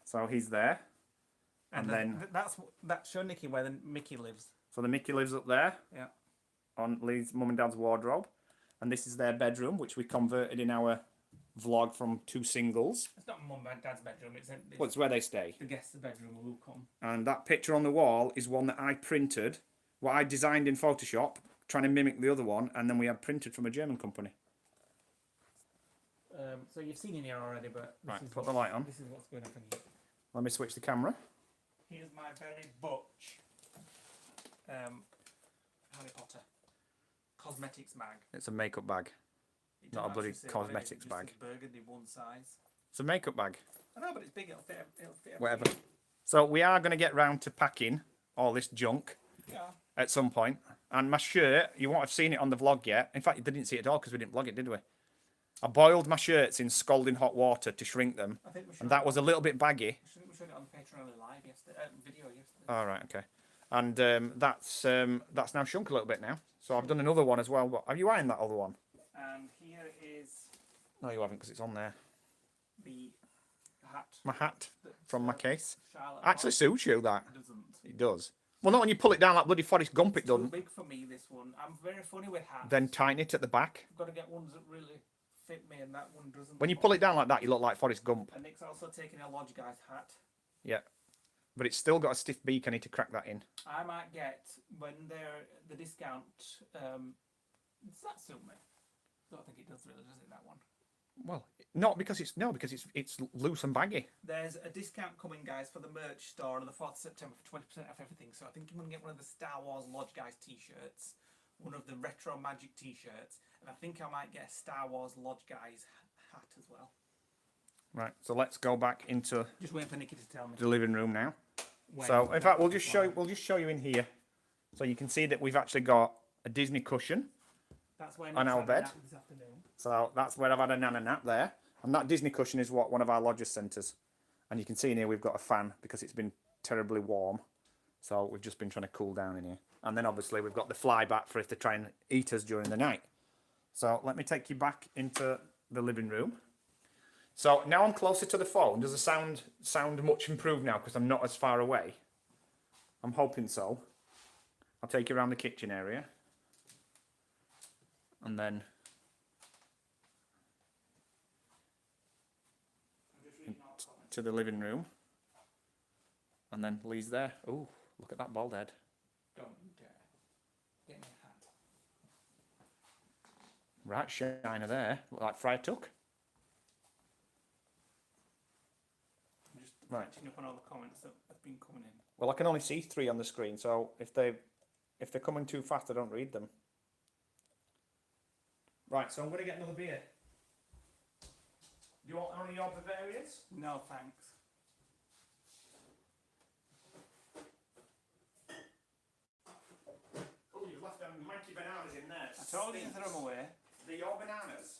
So he's there. And then that's show Nikki where the Mickey lives. so the Mickey lives up there Yeah. on Lee's mum and dad's wardrobe. And this is their bedroom, which we converted in our vlog from 2 singles. It's not mum and dad's bedroom. It's Well, it's where they stay. the guest's bedroom will come. And that picture on the wall is one that I printed, what I designed in Photoshop, trying to mimic the other one, and then we had printed from a German company. So you've seen in here already, but this Right, is put the light on. This is what's going on here. Let me switch the camera. Here's my very butch Harry Potter cosmetics bag. It's a makeup bag. It Not a doesn't bloody actually say what it is, cosmetics it just bag. says burgundy one size. It's a makeup bag. I know, but it's big. It'll fit. Whatever. So we are going to get round to packing all this junk Yeah. at some point. And my shirt, you won't have seen it on the vlog yet. In fact, you didn't see it at all because we didn't vlog it, did we? I boiled my shirts in scalding hot water to shrink them. I think we should. And that was a little bit baggy. I think we showed it on Patreon live yesterday. Video yesterday. All right, okay. And that's now shrunk a little bit now. So I've done another one as well. But have you ironed that other one? And here is No, you haven't because it's on there. the hat. My hat that, from my case. Charlotte Actually suits you, that. doesn't. It does. Well, not when you pull it down like bloody Forrest Gump, it Too doesn't. big for me, this one. I'm very funny with hats. Then tighten it at the back. I've got to get ones that really fit me, and that one doesn't. When you pull it down like that, you look like Forrest Gump. And Nick's also taking a Lodge Guy's hat. Yeah. But it's still got a stiff beak. I need to crack that in. I might get, when they're the discount, does that suit me? I don't think it does really, does it, that one? Well, not because it's it's loose and baggy. There's a discount coming, guys, for the merch store on the 4th of September for 20% off everything. So I think I'm going to get one of the Star Wars Lodge Guys t-shirts, one of the Retro Magic t-shirts, and I think I might get a Star Wars Lodge Guys hat as well. Right. So let's go back into Just waiting for Nikki to tell me. the living room now. when So in that fact, we'll is just show live. you in here, so you can see that we've actually got a Disney cushion. That's where on Nick's our had a bed. nap this afternoon. So that's where I've had a nana nap there. And that Disney cushion is what one of our lodger centres. And you can see in here we've got a fan because it's been terribly warm. So we've just been trying to cool down in here. And then obviously we've got the fly bat for if they try and eat us during the night. So let me take you back into the living room. So now I'm closer to the phone. Does the sound much improved now because I'm not as far away? I'm hoping so. I'll take you around the kitchen area. And then to the living room. And then Lee's there. Oh, look at that bald head. Don't dare. Get me a hat. Right shiner there. Look like Friar Tuck. I'm just Right. catching up on all the comments that have been coming in. Well, I can only see 3 on the screen, so if they're coming too fast, I don't read them. Right, so I'm going to get another beer. Do you want one of your Bavarians? No, thanks. Oh, you've left them manky bananas in there. I told you to throw them away. They're your bananas.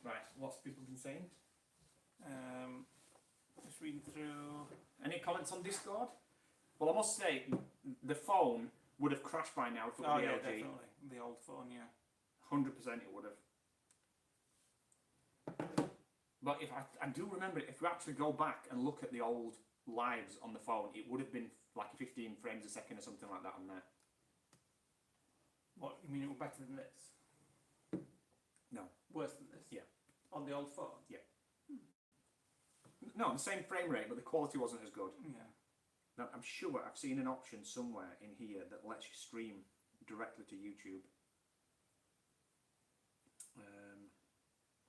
Right, what's people been saying? Just reading through. Any comments on Discord? Well, I must say, the phone would have crashed by now if it Oh was the yeah, LG. definitely. The old phone, yeah. 100% it would have. But if I do remember, if we actually go back and look at the old lives on the phone, it would have been like 15 frames a second or something like that on there. What, you mean it was better than this? No. Worse than this? Yeah. On the old phone? Yeah. No, the same frame rate, but the quality wasn't as good. Yeah. Now, I'm sure I've seen an option somewhere in here that lets you stream directly to YouTube.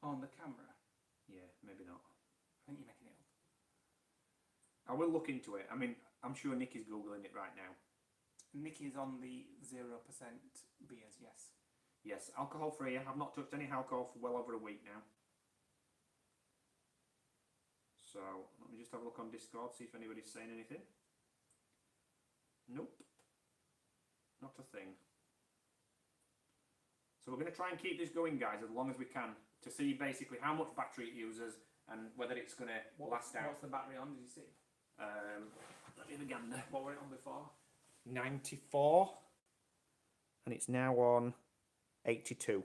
On the camera? Yeah, maybe not. I think you're making it up. I will look into it. I mean, I'm sure Nick is Googling it right now. Nicky's on the 0% beers, yes. Yes, alcohol free. I have not touched any alcohol for well over a week now. So, let me just have a look on Discord, see if anybody's saying anything. Nope. Not a thing. So we're going to try and keep this going, guys, as long as we can, to see basically how much battery it uses and whether it's going to last out. What's the battery on, did you see? Let me have a gander. What were it on before? 94. And it's now on 82.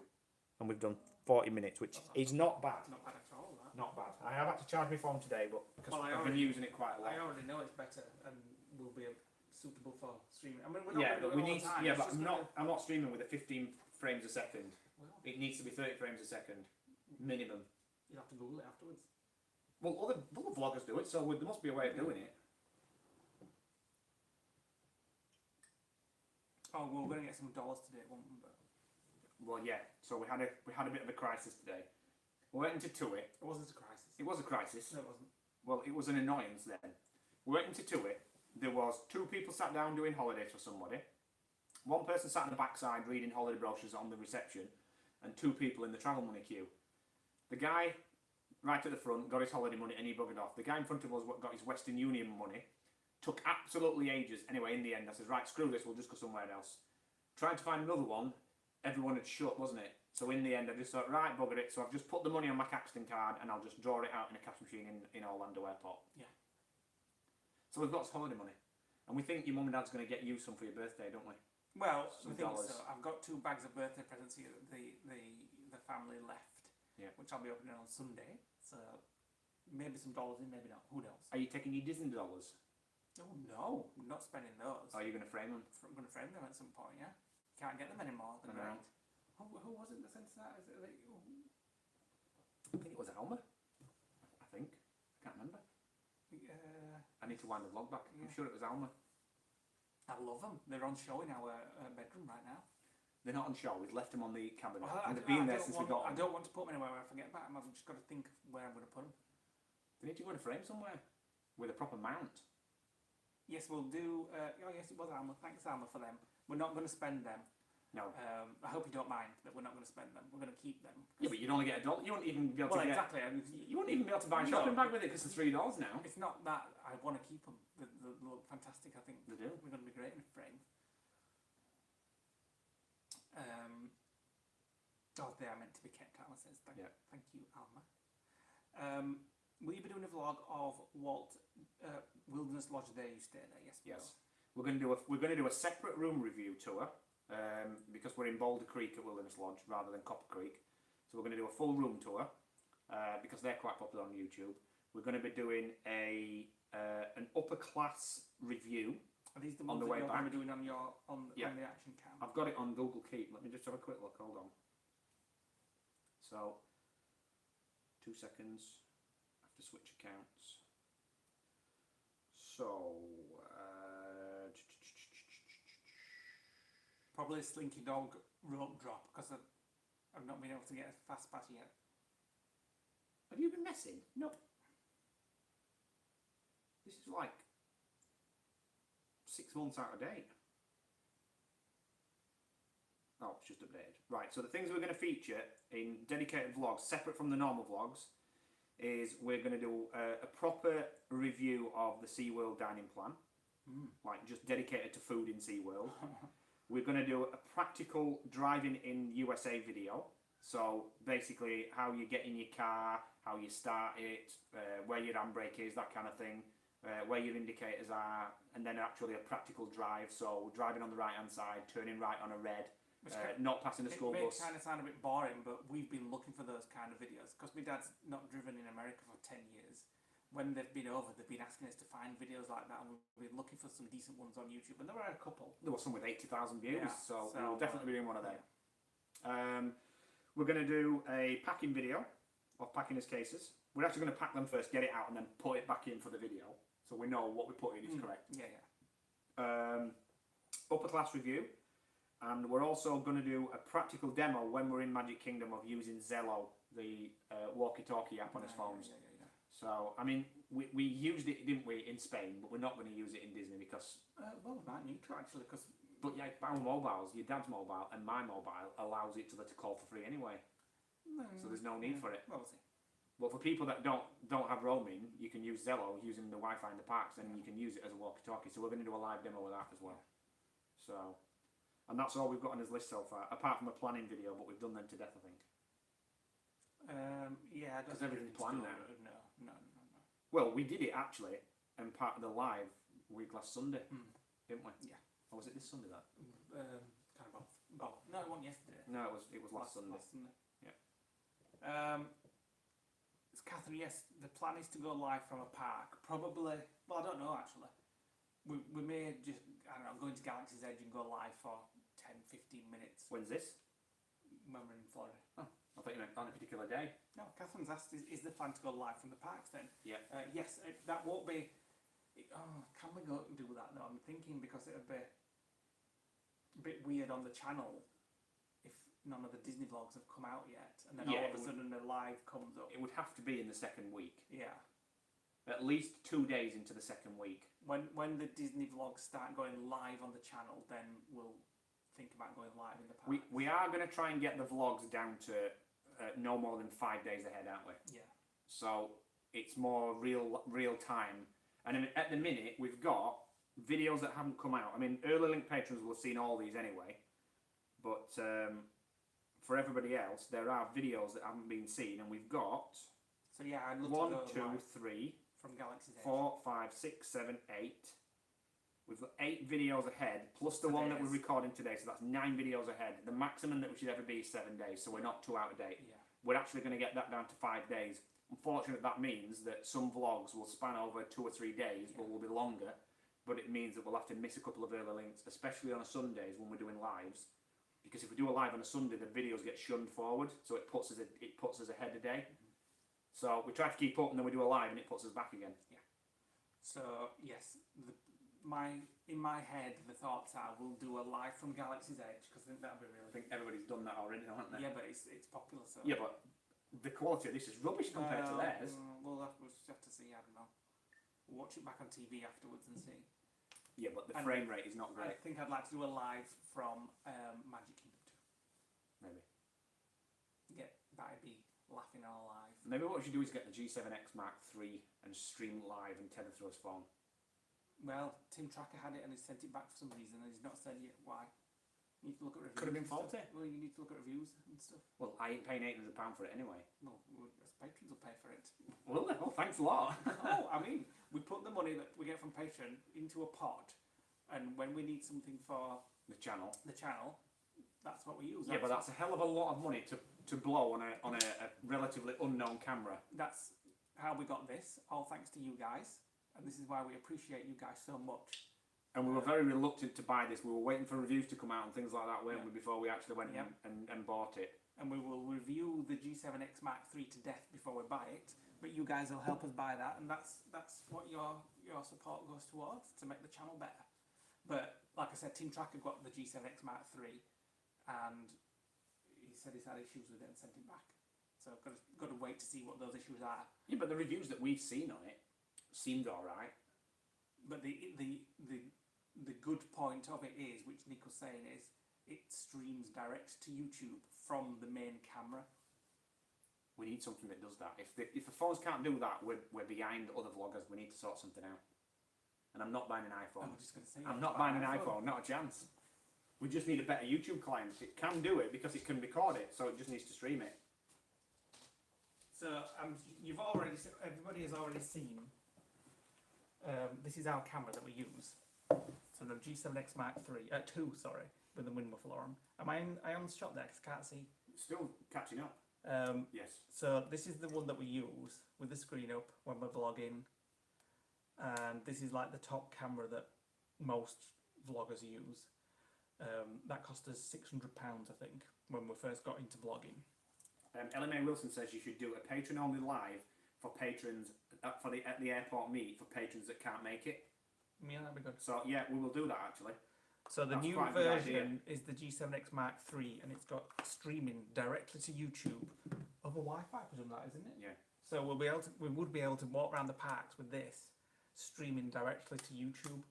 And we've done 40 minutes, which is not bad. Not bad at all, that. Not bad. I have had to charge my phone today, but because Well, I've been using it quite a lot. I already know it's better and will be suitable for streaming. I mean, we're not Yeah, gonna but do we it all need. the time. Yeah, It's but just I'm not streaming with a 15 frames a second. Well, It needs to be 30 frames a second minimum. you'll have to Google it afterwards. Well, other vloggers do it, so there must be a way of doing it. Oh, well, we're going to get some dollars today, won't we? But Well, yeah. So we had a bit of a crisis today. We went into Tuit. it wasn't a crisis. It was a crisis. No, it wasn't. Well, it was an annoyance then. We went into Tuit. There was 2 people sat down doing holidays for somebody. 1 person sat on the backside reading holiday brochures on the reception, and 2 people in the travel money queue. The guy right at the front got his holiday money and he buggered off. The guy in front of us got his Western Union money. Took absolutely ages. Anyway, in the end, I said, right, screw this, we'll just go somewhere else. Tried to find another one. Everyone had shut, wasn't it? So in the end, I just thought, right, bugger it. So I've just put the money on my Caxton card and I'll just draw it out in a cash machine in Orlando Airport. Yeah. So we've got holiday money. And we think your mum and dad's going to get you some for your birthday, don't we? Well, Some the thing dollars. is, I've got 2 bags of birthday presents here that the family left, Yeah. which I'll be opening on Sunday. So maybe some dollars in, maybe not. Who knows? Are you taking your Disney dollars? Oh no, I'm not spending those. Or are you going to frame them? I'm going to frame them at some point. Yeah, can't get them anymore. They're I know. great. Who was it that sent that? Is it like, I think it was Alma. I think. I can't remember. I need to wind the vlog back. I'm Yeah. sure it was Alma. I love them. They're on show in our bedroom right now. They're not on show. We've left them on the cabinet. Well, and they've been there since we got I them. don't want to put them anywhere where I forget about them. I've just got to think of where I'm going to put them. They need to go in a frame somewhere with a proper mount. Yes, we'll do. Oh, yes, it was Alma. Thanks, Alma, for them. We're not going to spend them. No. I hope you don't mind that we're not going to spend them. We're going to keep them. Yeah, but you'd only get $1. You wouldn't even be able Well, to get. exactly. You wouldn't even be able to buy a No. shopping bag with it because they're $3 now. It's not that I want to keep them. They look fantastic. I think They do. we're going to be great in a frame. Oh, they are meant to be kept, Alma says. Thank you, Alma. Will you be doing a vlog of Walt Wilderness Lodge there you stay there? Yes, we will. Yes. We're going to do a separate room review tour because we're in Boulder Creek at Wilderness Lodge rather than Copper Creek. So we're going to do a full room tour because they're quite popular on YouTube. We're going to be doing an upper class review. Are these the on ones the that way you're back. going to be doing on your on Yeah. the action cam? I've got it on Google Keep. Let me just have a quick look. Hold on. So, 2 seconds. I have to switch accounts. So, Probably a Slinky Dog rope drop because I've not been able to get a fast pass yet. have you been messing? No. This is like 6 months out of date. Oh, it's just updated. Right, so the things we're going to feature in dedicated vlogs, separate from the normal vlogs, is we're going to do a proper review of the SeaWorld dining plan, like just dedicated to food in SeaWorld. We're going to do a practical driving in USA video. So basically how you get in your car, how you start it, where your handbrake is, that kind of thing, where your indicators are, and then actually a practical drive. So driving on the right hand side, turning right on a red, not passing the school bus. It bus. may kind of sound a bit boring, but we've been looking for those kind of videos because my dad's not driven in America for 10 years. When they've been over, they've been asking us to find videos like that, and we've been looking for some decent ones on YouTube, and there were a couple. There was some with 80,000 views, Yeah, so we'll definitely be doing one of them. Yeah. We're going to do a packing video of packing his cases. We're actually going to pack them first, get it out, and then put it back in for the video, so we know what we put in is correct. Yeah, yeah. Upper class review, and we're also going to do a practical demo when we're in Magic Kingdom of using Zello, the walkie-talkie app on his phones. Yeah. So, I mean, we used it, didn't we, in Spain, but we're not going to use it in Disney because... well, we might need to actually, because... But yeah, our mobiles, your dad's mobile and my mobile allows it to call for free anyway. So there's no need for it. Well, we'll see. But for people that don't have roaming, you can use Zello using the Wi-Fi in the parks, and you can use it as a walkie-talkie. So we're going to do a live demo of that as well. So, and that's all we've got on his list so far, apart from a planning video, but we've done them to death, I think. Yeah, because everything's planned now. No. Well, we did it actually, and part of the live week last Sunday, didn't we? Yeah. Or was it this Sunday that? Kind of both. No, it wasn't yesterday. No, it was last Sunday. Last Sunday. Yeah. It's Catherine. Yes, the plan is to go live from a park. Probably. Well, I don't know actually. We may just go into Galaxy's Edge and go live for 10-15 minutes. When's this? When we're in Florida. Oh, I thought you meant on a particular day. No, Catherine's asked, is the plan to go live from the parks then? Yeah. Yes, that won't be... can we go and do that though? I'm thinking because it would be a bit weird on the channel if none of the Disney vlogs have come out yet, and then all of a sudden the live comes up. It would have to be in the second week. Yeah. At least 2 days into the second week. When the Disney vlogs start going live on the channel, then we'll think about going live in the parks. We are going to try and get the vlogs down to no more than 5 days ahead, aren't we? Yeah. So it's more real time. And at the minute, we've got videos that haven't come out. I mean, early link patrons will have seen all these anyway. But for everybody else, there are videos that haven't been seen, and we've got... So yeah, I'd love 1, to go 2, live 3, from Galaxy's Edge. 4, 5, 6, 7, 8. We've got 8 videos ahead, plus the For one that we're days. recording today, so that's 9 videos ahead. The maximum that we should ever be is 7 days, so we're not too out of date. Yeah. We're actually going to get that down to 5 days. Unfortunately, that means that some vlogs will span over 2 or 3 days, but will be longer. But it means that we'll have to miss a couple of early links, especially on a Sundays when we're doing lives. Because if we do a live on a Sunday, the videos get shunned forward, so it puts us ahead a day. So we try to keep up, and then we do a live, and it puts us back again. Yeah. So yes, in my head the thoughts are we'll do a live from Galaxy's Edge because I think that'd be really. I think everybody's done that already, haven't they? Yeah, but it's popular. So. Yeah, but the quality of this is rubbish compared to theirs. We'll just have to see. I don't know. We'll watch it back on TV afterwards and see. Yeah, but the frame rate is not I great. think I'd like to do a live from Magic Kingdom too. Maybe. Yeah, that'd be laughing all live. Maybe what we should do is get the G7X Mark III and stream live and tether through his phone. Well, Tim Tracker had it and he sent it back for some reason and he's not said yet why. You need to look at reviews. Could have been and stuff. faulty. Well, you need to look at reviews and stuff. Well, I ain't paying £800 for it anyway. Well, as patrons will pay for it. Well, oh, thanks a lot. Oh, I mean, we put the money that we get from Patreon into a pot, and when we need something for The channel. that's what we use. Yeah, but that's a hell of a lot of money to blow on a relatively unknown camera. That's how we got this, all thanks to you guys, and this is why we appreciate you guys so much. And we were very reluctant to buy this. We were waiting for reviews to come out and things like that, weren't we, before we actually went and bought it. And we will review the G7X Mark III to death before we buy it, but you guys will help us buy that, and that's what your support goes towards, to make the channel better. But like I said, Team Tracker got the G7X Mark III, and he said he's had issues with it and sent it back. So I've got to wait to see what those issues are. Yeah, but the reviews that we've seen on it seemed alright. But the good point of it is, which Nick was saying, is it streams direct to YouTube from the main camera. We need something that does that. If the phones can't do that, we're behind other vloggers. We need to sort something out. And I'm not buying an iPhone. I'm just going to say. I'm not buying an iPhone, not a chance. We just need a better YouTube client. It can do it because it can record it, so it just needs to stream it. So everybody has already seen. This is our camera that we use. So the G7X Mark II, sorry, with the wind muffler on. Am I on the shot there? 'Cause I can't see. Still catching up. Yes. So this is the one that we use with the screen up when we're vlogging, and this is like the top camera that most vloggers use. That cost us £600, I think, when we first got into vlogging. Ellen May Wilson says you should do a patron only live for patrons at the airport meet for patrons that can't make it. Yeah, that'd be good. So yeah, we will do that actually. So the That's new quite a good version is the G7X Mark III, and it's got streaming directly to YouTube over Wi-Fi, I presume that, isn't it? Yeah. So we would be able to walk around the parks with this streaming directly to YouTube.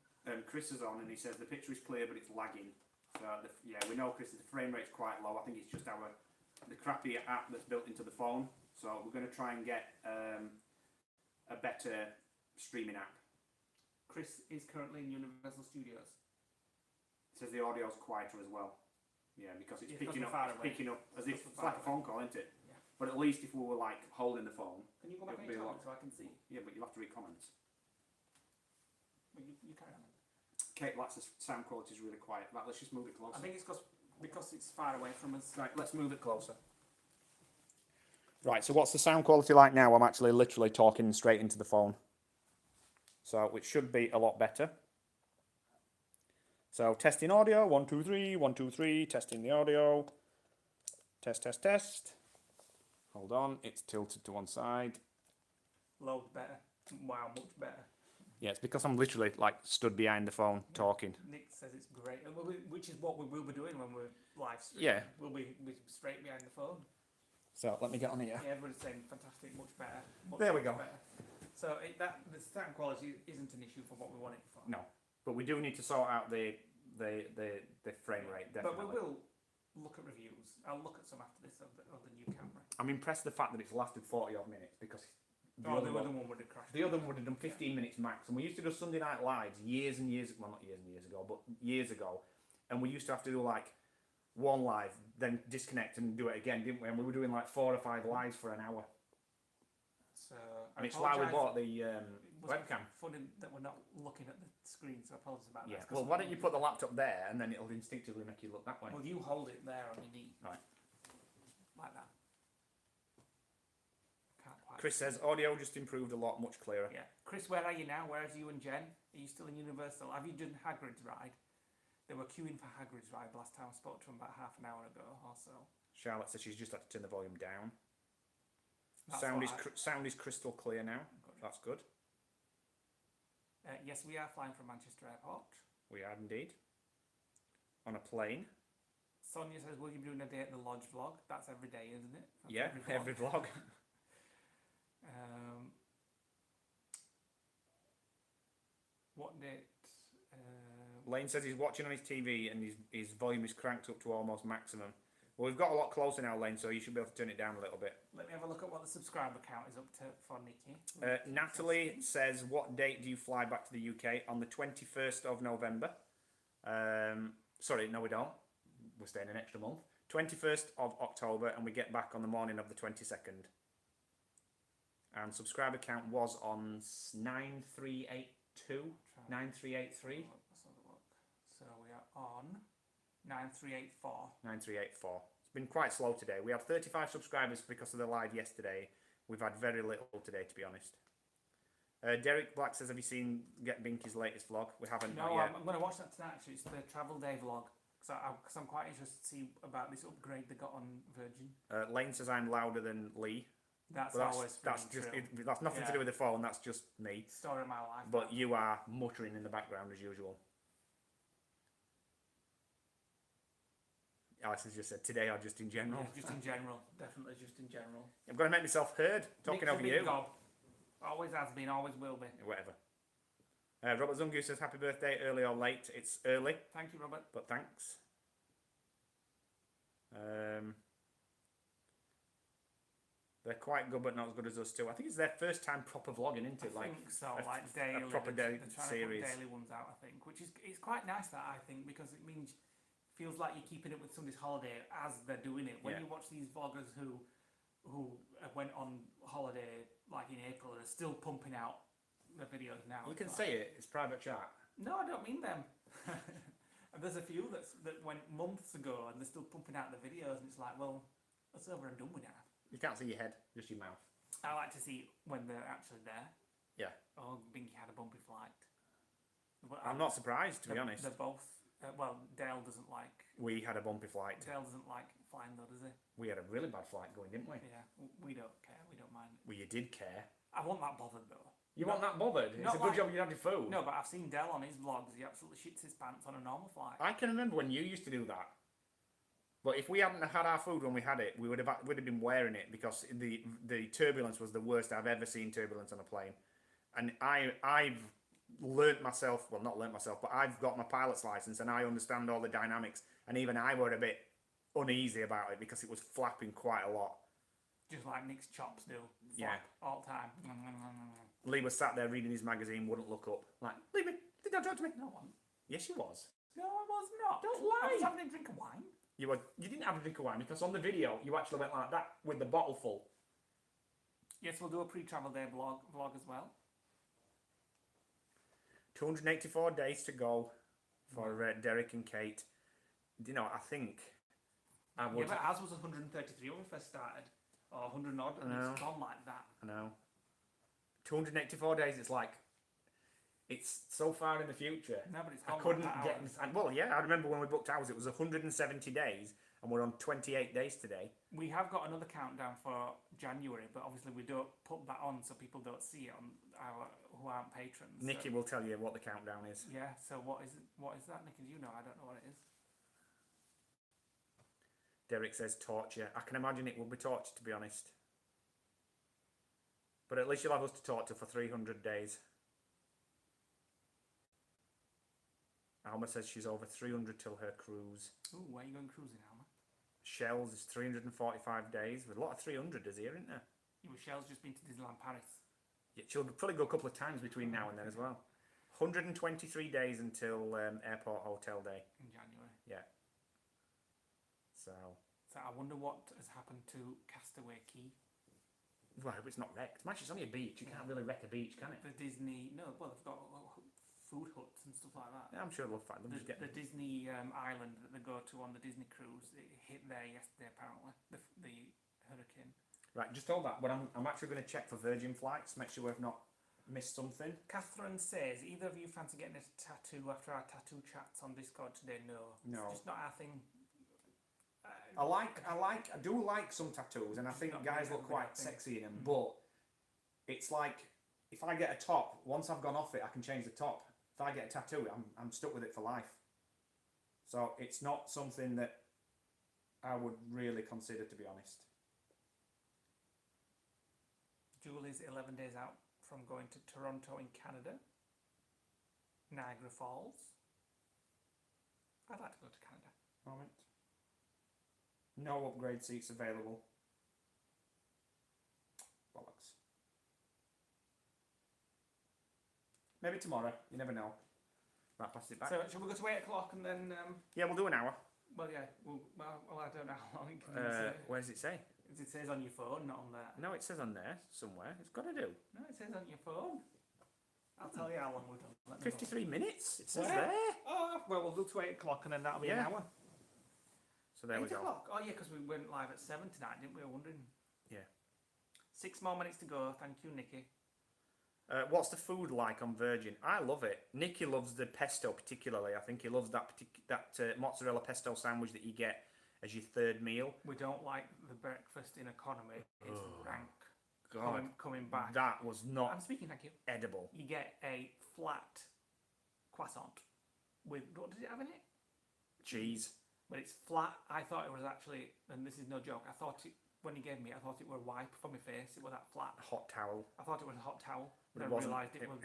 Chris is on and he says the picture is clear but it's lagging. So yeah, we know Chris, the frame rate's quite low. I think it's just the crappy app that's built into the phone. So we're going to try and get a better streaming app. Chris is currently in Universal Studios. It says the audio's quieter as well. Yeah, because it's Yeah, picking because up, we're far away. picking up as if Because it's we're like a far phone call, isn't it? Yeah. But at least if we were like holding the phone, Can you go back It'll on be your a tablet so I can see? yeah, but you'll have to read comments. Well, you carry on. Kate, that's the sound quality is really quiet. Right, let's just move it closer. I think it's because it's far away from us. Right, let's move it closer. Right, so what's the sound quality like now? I'm actually literally talking straight into the phone. So it should be a lot better. So testing audio, 1, 2, 3, 1, 2, 3, testing the audio. Test, test, test. Hold on, it's tilted to one side. Loads better. Wow, much better. Yeah, it's because I'm literally like stood behind the phone talking. Nick says it's great, which is what we will be doing when we're live streaming. Yeah. We'll be straight behind the phone. So let me get on here. Yeah, everybody's saying fantastic, much better. Much, There we much go. Better. So the sound quality isn't an issue for what we want it for. No, but we do need to sort out the frame rate, definitely. But we will look at reviews. I'll look at some after this of the new camera. I'm impressed the fact that it's lasted 40 odd minutes because The other one would have crashed. the other one would have done 15 minutes max. And we used to do Sunday Night Lives years and years, well not years and years ago, but years ago. And we used to have to do like one live, then disconnect and do it again, didn't we? And we were doing like 4 or 5 lives for an hour. So And it's why we bought the It was webcam. funny that we're not looking at the screen, so apologies about Yeah. that. 'Cause Well, why don't you put the laptop there and then it'll instinctively make you look that way. Well, you hold it there on your knee. Right. Like that. Can't quite. Chris says audio just improved a lot, much clearer. Yeah. Chris, where are you now? Where's you and Jen? Are you still in Universal? Have you done Hagrid's ride? They were queuing for Hagrid's ride the last time I spoke to them about half an hour ago or so. Charlotte says she's just had to turn the volume down. That's Sound is what sound is crystal clear now. Good. That's good. Yes, we are flying from Manchester Airport. We are indeed. On a plane. Sonia says, will you be doing a day at the lodge vlog? That's every day, isn't it? That's Yeah, every vlog. What date? Lane says he's watching on his TV and his volume is cranked up to almost maximum. Well, we've got a lot closer now, Lane, so you should be able to turn it down a little bit. Let me have a look at what the subscriber count is up to for Nikki. Natalie says, what date do you fly back to the UK? On the 21st of November. Sorry, no we don't. We're staying an extra month. 21st of October, and we get back on the morning of the 22nd. And subscriber count was on 9382, 9383. Let's have a look. So we are on 9384. 9384. It's been quite slow today. We had 35 subscribers because of the live yesterday. We've had very little today, to be honest. Derek Black says, have you seen Get Binky's latest vlog? We haven't. No, not yet. I'm going to watch that tonight actually. It's the travel day vlog. Because I'm quite interested to see about this upgrade they got on Virgin. Lane says I'm louder than Lee. That's Well, always that's just true. that's nothing to Yeah. do with the phone. That's just me. Story of my life. But you are muttering in the background as usual. Alison just said today or just in general. Yeah, just in general. Definitely just in general. I'm going to make myself heard talking Nick's a over big you. gob. Always has been, always will be. Whatever. Robert Zungu says happy birthday, early or late. It's early, Thank you, Robert. but thanks. They're quite good, but not as good as us too. I think it's their first time proper vlogging, isn't it? I think so, a, like daily. a proper they're day trying series. to put daily ones out, I think, which is it's quite nice that I think because it means feels like you're keeping it with somebody's holiday as they're doing it. When you watch these vloggers who went on holiday like in April, they're still pumping out the videos now. You can say it. It's private chat. No, I don't mean them. And there's a few that went months ago and they're still pumping out the videos, and it's like, well, that's over and done with now. You can't see your head, just your mouth. I like to see when they're actually there. Yeah. Oh, Binky had a bumpy flight. But I'm not surprised, to be honest. They're both. Well, Dale doesn't like. We had a bumpy flight. Dale doesn't like flying though, does he? We had a really bad flight going, didn't we? Yeah, we don't care. We don't mind. Well, you did care. I wasn't that bothered though. You weren't that bothered? It's not a good like- job you had your food. No, but I've seen Dale on his vlogs. He absolutely shits his pants on a normal flight. I can remember when you used to do that. But if we hadn't had our food when we had it, we would have been wearing it because the turbulence was the worst I've ever seen turbulence on a plane. And I've learnt myself, well not learnt myself, but I've got my pilot's license and I understand all the dynamics. And even I were a bit uneasy about it because it was flapping quite a lot. Just like Nick's chops do. Yeah. All the time. Lee was sat there reading his magazine, wouldn't look up. Like, leave me, don't talk to me. No one. Yes, you was. No, I was not. Don't I lie. was having a drink of wine. You didn't have a drink of wine because on the video you actually went like that with the bottle full. Yes, we'll do a pre-travel day vlog as well. 284 days to go for Derek and Kate. You know, I think I would. Yeah, but ours was 133 when we first started, or 100 odd, and it's gone like that. I know. 284 days. It's like it's so far in the future. No, but it's I gone couldn't like get. that. Well, yeah, I remember when we booked ours. It was 170 days, and we're on 28 days today. We have got another countdown for January, but obviously we don't put that on so people don't see it on our who aren't patrons. Nikki will tell you what the countdown is. Yeah. So what is that, Nikki? Do you know? I don't know what it is. Derek says torture. I can imagine it will be torture, to be honest. But at least you'll have us to talk to for 300 days. Alma says she's over 300 till her cruise. Ooh, where are you going cruising, Alma? Shells is 345 days. There's a lot of 300ers here, isn't there? Yeah, well, Shell's just been to Disneyland Paris. Yeah, she'll probably go a couple of times between now and then as well. 123 days until airport hotel day. In January. Yeah. So I wonder what has happened to Castaway Key. well, it's not wrecked. It's only a beach. You can't really wreck a beach, can it? The Disney, no, well, they've got food huts and stuff like that. Yeah, I'm sure they'll find them. Just get The Disney island that they go to on the Disney cruise, it hit there yesterday apparently, the hurricane. right. Just hold that. But I'm actually going to check for Virgin flights. Make sure we've not missed something. Catherine says, either of you fancy getting a tattoo after our tattoo chats on Discord today? No. No. It's just not our thing. I do like some tattoos, and I think Not guys really look quite everybody, I think. sexy in them. But it's like if I get a top, once I've gone off it, I can change the top. If I get a tattoo, I'm stuck with it for life. So it's not something that I would really consider, to be honest. Julie's 11 days out from going to Toronto in Canada. Niagara Falls. I'd like to go to Canada. Moment. No upgrade seats available. Bollocks. Maybe tomorrow. You never know. Right, pass it back. So shall we go to 8 o'clock and then? Yeah, we'll do an hour. Well, yeah. Well, I don't know how long it can say. Where does it say? It says on your phone, not on there. No, it says on there somewhere. It's got to do. No, it says on your phone. I'll tell you how long we've done. Let me know. 53 minutes. It says Where? there. Oh, well, we'll do to 8 o'clock and then that'll be Yeah. an hour. So there we 8 go. o'clock? Oh, yeah, because we went live at 7 tonight, didn't we? I was wondering. Yeah. 6 more minutes to go. Thank you, Nikki. What's the food like on Virgin? I love it. Nicky loves the pesto particularly. I think he loves that mozzarella pesto sandwich that you get as your third meal. We don't like the breakfast in economy. It's rank. God, Coming back. that was not I'm speaking, thank you. edible. You get a flat croissant with, what did it have in it? Cheese. But it's flat. I thought it was actually, and this is no joke, I thought it, when he gave me it, I thought it were a wipe for my face. It was that flat. Hot towel. I thought it was a hot towel. But But it I wasn't. realised it was.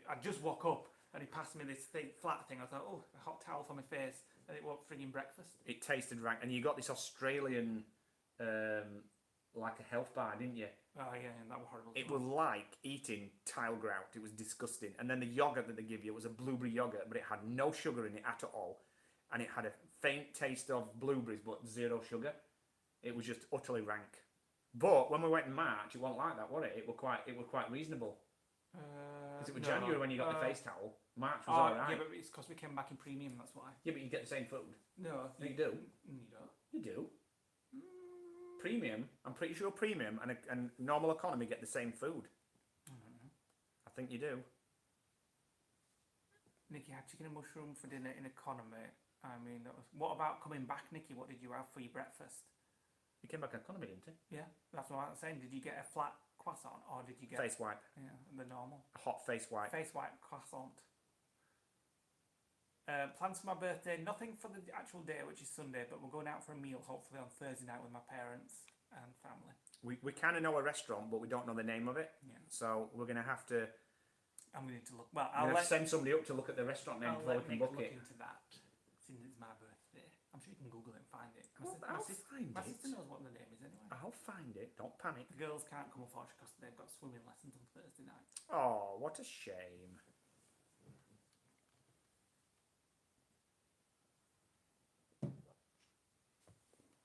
I just woke up and he passed me this flat thing. I thought, oh, a hot towel for my face. And it what frigging breakfast? It tasted rank, and you got this Australian, like a health bar, didn't you? Oh yeah, that was horrible. It was like eating tile grout. It was disgusting. And then the yogurt that they give you was a blueberry yogurt, but it had no sugar in it at all, and it had a faint taste of blueberries but zero sugar. It was just utterly rank. But when we went in March, it wasn't like that, was it? It was quite reasonable. Because it was January when you got the face towel. March was alright. Yeah, but it's because we came back in premium. That's why. Yeah, but you get the same food. No, You do. You don't. You do. Premium. I'm pretty sure premium and normal economy get the same food. I think you do. Nikki had chicken and mushroom for dinner in economy. I mean, that was. What about coming back, Nikki? What did you have for your breakfast? You came back in economy, didn't you? Yeah, that's what I was saying. Did you get a flat croissant or did you get Face wipe. Yeah, the normal A hot face wipe. face wipe croissant? Plans for my birthday? Nothing for the actual day, which is Sunday, but we're going out for a meal hopefully on Thursday night with my parents and family. We kind of know a restaurant, but we don't know the name of it. Yeah, So we're going to have to, I'm going to need to look. Well, we're gonna send somebody up to look at the restaurant name I'll before let we can Nick book look it. into that. Since it's my birthday, I'm sure you can Google it and find it. Well, I'll find My it. sister knows what the name is anyway. I'll find it. Don't panic. The girls can't come unfortunately because they've got swimming lessons on Thursday night. Oh, what a shame.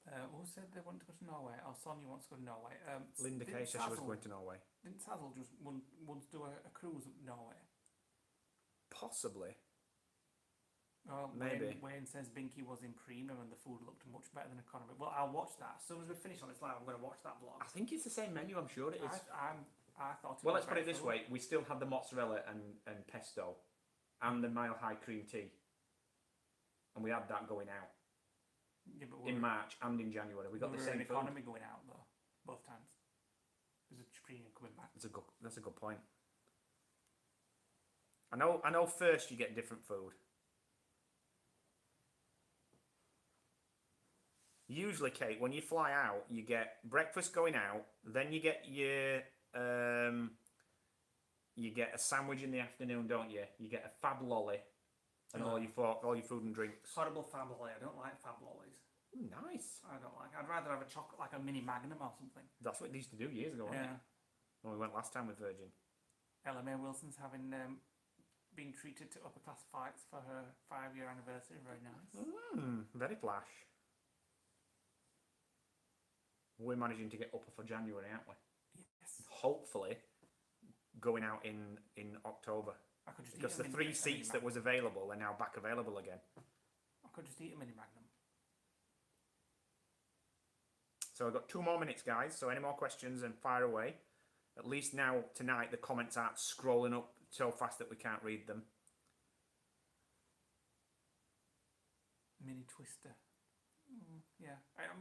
Who said they want to go to Norway? Oh, Sonia wants to go to Norway. Linda Kay didn't said she was Sazzle- going to Norway. Didn't Sazzle just once do a cruise up Norway? Possibly. Oh, Maybe. Wayne says Binky was in premium and the food looked much better than economy. Well, I'll watch that. As soon as we finish on this live, I'm going to watch that vlog. I think it's the same menu, I'm sure it is. I thought. Well, let's put it this way. We still had the mozzarella and pesto and the mile high cream tea. And we had that going out Yeah, but in March and in January. We got the same in food. economy going out though, both times. There's a premium coming back. That's a good point. I know first you get different food. Usually, Kate, when you fly out, you get breakfast going out, then you get your you get a sandwich in the afternoon, don't you? You get a fab lolly and all your food and drinks. Horrible fab lolly. I don't like fab lollies. Ooh, nice. I don't like. I'd rather have a chocolate, like a mini Magnum or something. That's what they used to do years ago, wasn't Yeah. it? When we went last time with Virgin. Ella Mae Wilson's having been treated to upper class flights for her 5-year anniversary. Very nice. Very flash. We're managing to get upper for January, aren't we? Yes. Hopefully, going out in October. I could just Because eat the a mini, three a mini seats that Magnum. was available are now back available again. I could just eat a mini Magnum. So I've got 2 more minutes, guys. So any more questions, and fire away. At least now, tonight, the comments aren't scrolling up so fast that we can't read them. Mini Twister. Yeah.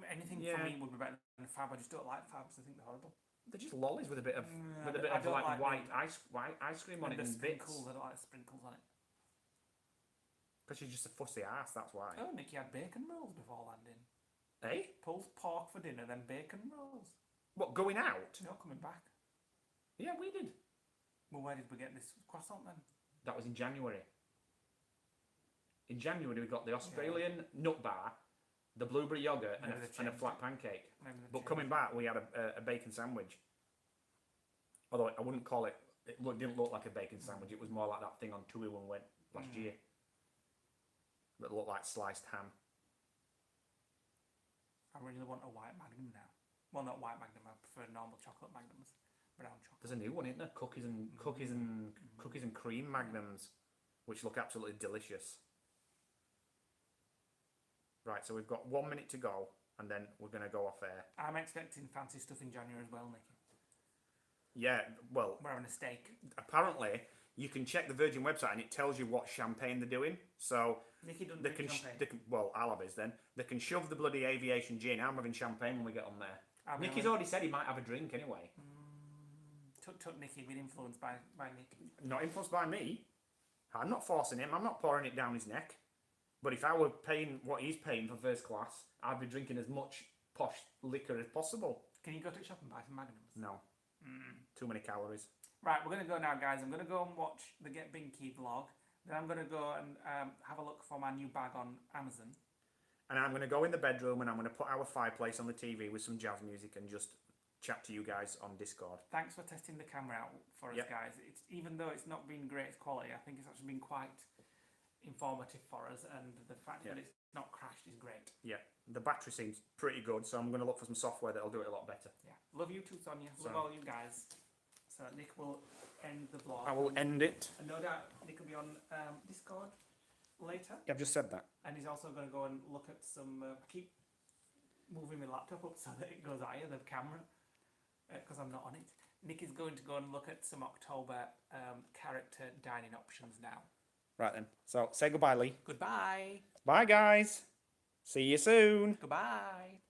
Anything Yeah. for me would be better than a fab. I just don't like fabs. I think they're horrible. They're just lollies with a bit of I don't like like white ice cream on And it the and bits. sprinkles. I don't like the sprinkles on it. Because she's just a fussy ass. That's why. Oh, Nicky had bacon rolls before landing. Eh? Pulled pork for dinner, then bacon rolls. What, going out? No, coming back. Yeah, we did. Well, where did we get this croissant then? That was in January. In January, we got the Australian nut bar, the blueberry yogurt, and Maybe they a changed flat it. pancake. Maybe they've But changed coming it. back, we had a bacon sandwich. Although I wouldn't call it, didn't look like a bacon sandwich. It was more like that thing on TUI when we went last year. That looked like sliced ham. I really want a white Magnum now. Well, not white Magnum. I prefer normal chocolate Magnums. Brown chocolate. There's a new one, isn't there? Cookies and cream magnums, which look absolutely delicious. Right, so we've got 1 minute to go, and then we're going to go off air. I'm expecting fancy stuff in January as well, Nicky. Yeah, well, We're having a steak. apparently you can check the Virgin website and it tells you what champagne they're doing. So Nicky doesn't they drink can, champagne. well, I'll have his then. They can shove the bloody aviation gin. I'm having champagne when we get on there. I'll be Nicky's having- already said he might have a drink anyway. Tut Nicky being influenced by Nick. Not influenced by me. I'm not forcing him. I'm not pouring it down his neck. But if I were paying what he's paying for first class, I'd be drinking as much posh liquor as possible. Can you go to the shop and buy some Magnums? No. Too many calories. Right, we're going to go now, guys. I'm going to go and watch the Get Binky vlog. Then I'm going to go and have a look for my new bag on Amazon. And I'm going to go in the bedroom and I'm going to put our fireplace on the TV with some jazz music and just chat to you guys on Discord. Thanks for testing the camera out for us, Yep. guys. It's even though it's not been great quality, I think it's actually been quite informative for us, and the fact that it's not crashed is great. Yeah, the battery seems pretty good, so I'm going to look for some software that'll do it a lot better. Yeah, love you too, Sonia. Love So- all you guys. So Nick will end the vlog. I will end it. And no doubt Nick will be on Discord later, Yeah, I've just said that. and he's also going to go and look at some. I keep moving my laptop up so that it goes higher, the camera, because I'm not on it. Nick is going to go and look at some October character dining options now. Right then. So say goodbye, Lee. Goodbye. Bye, guys. See you soon. Goodbye.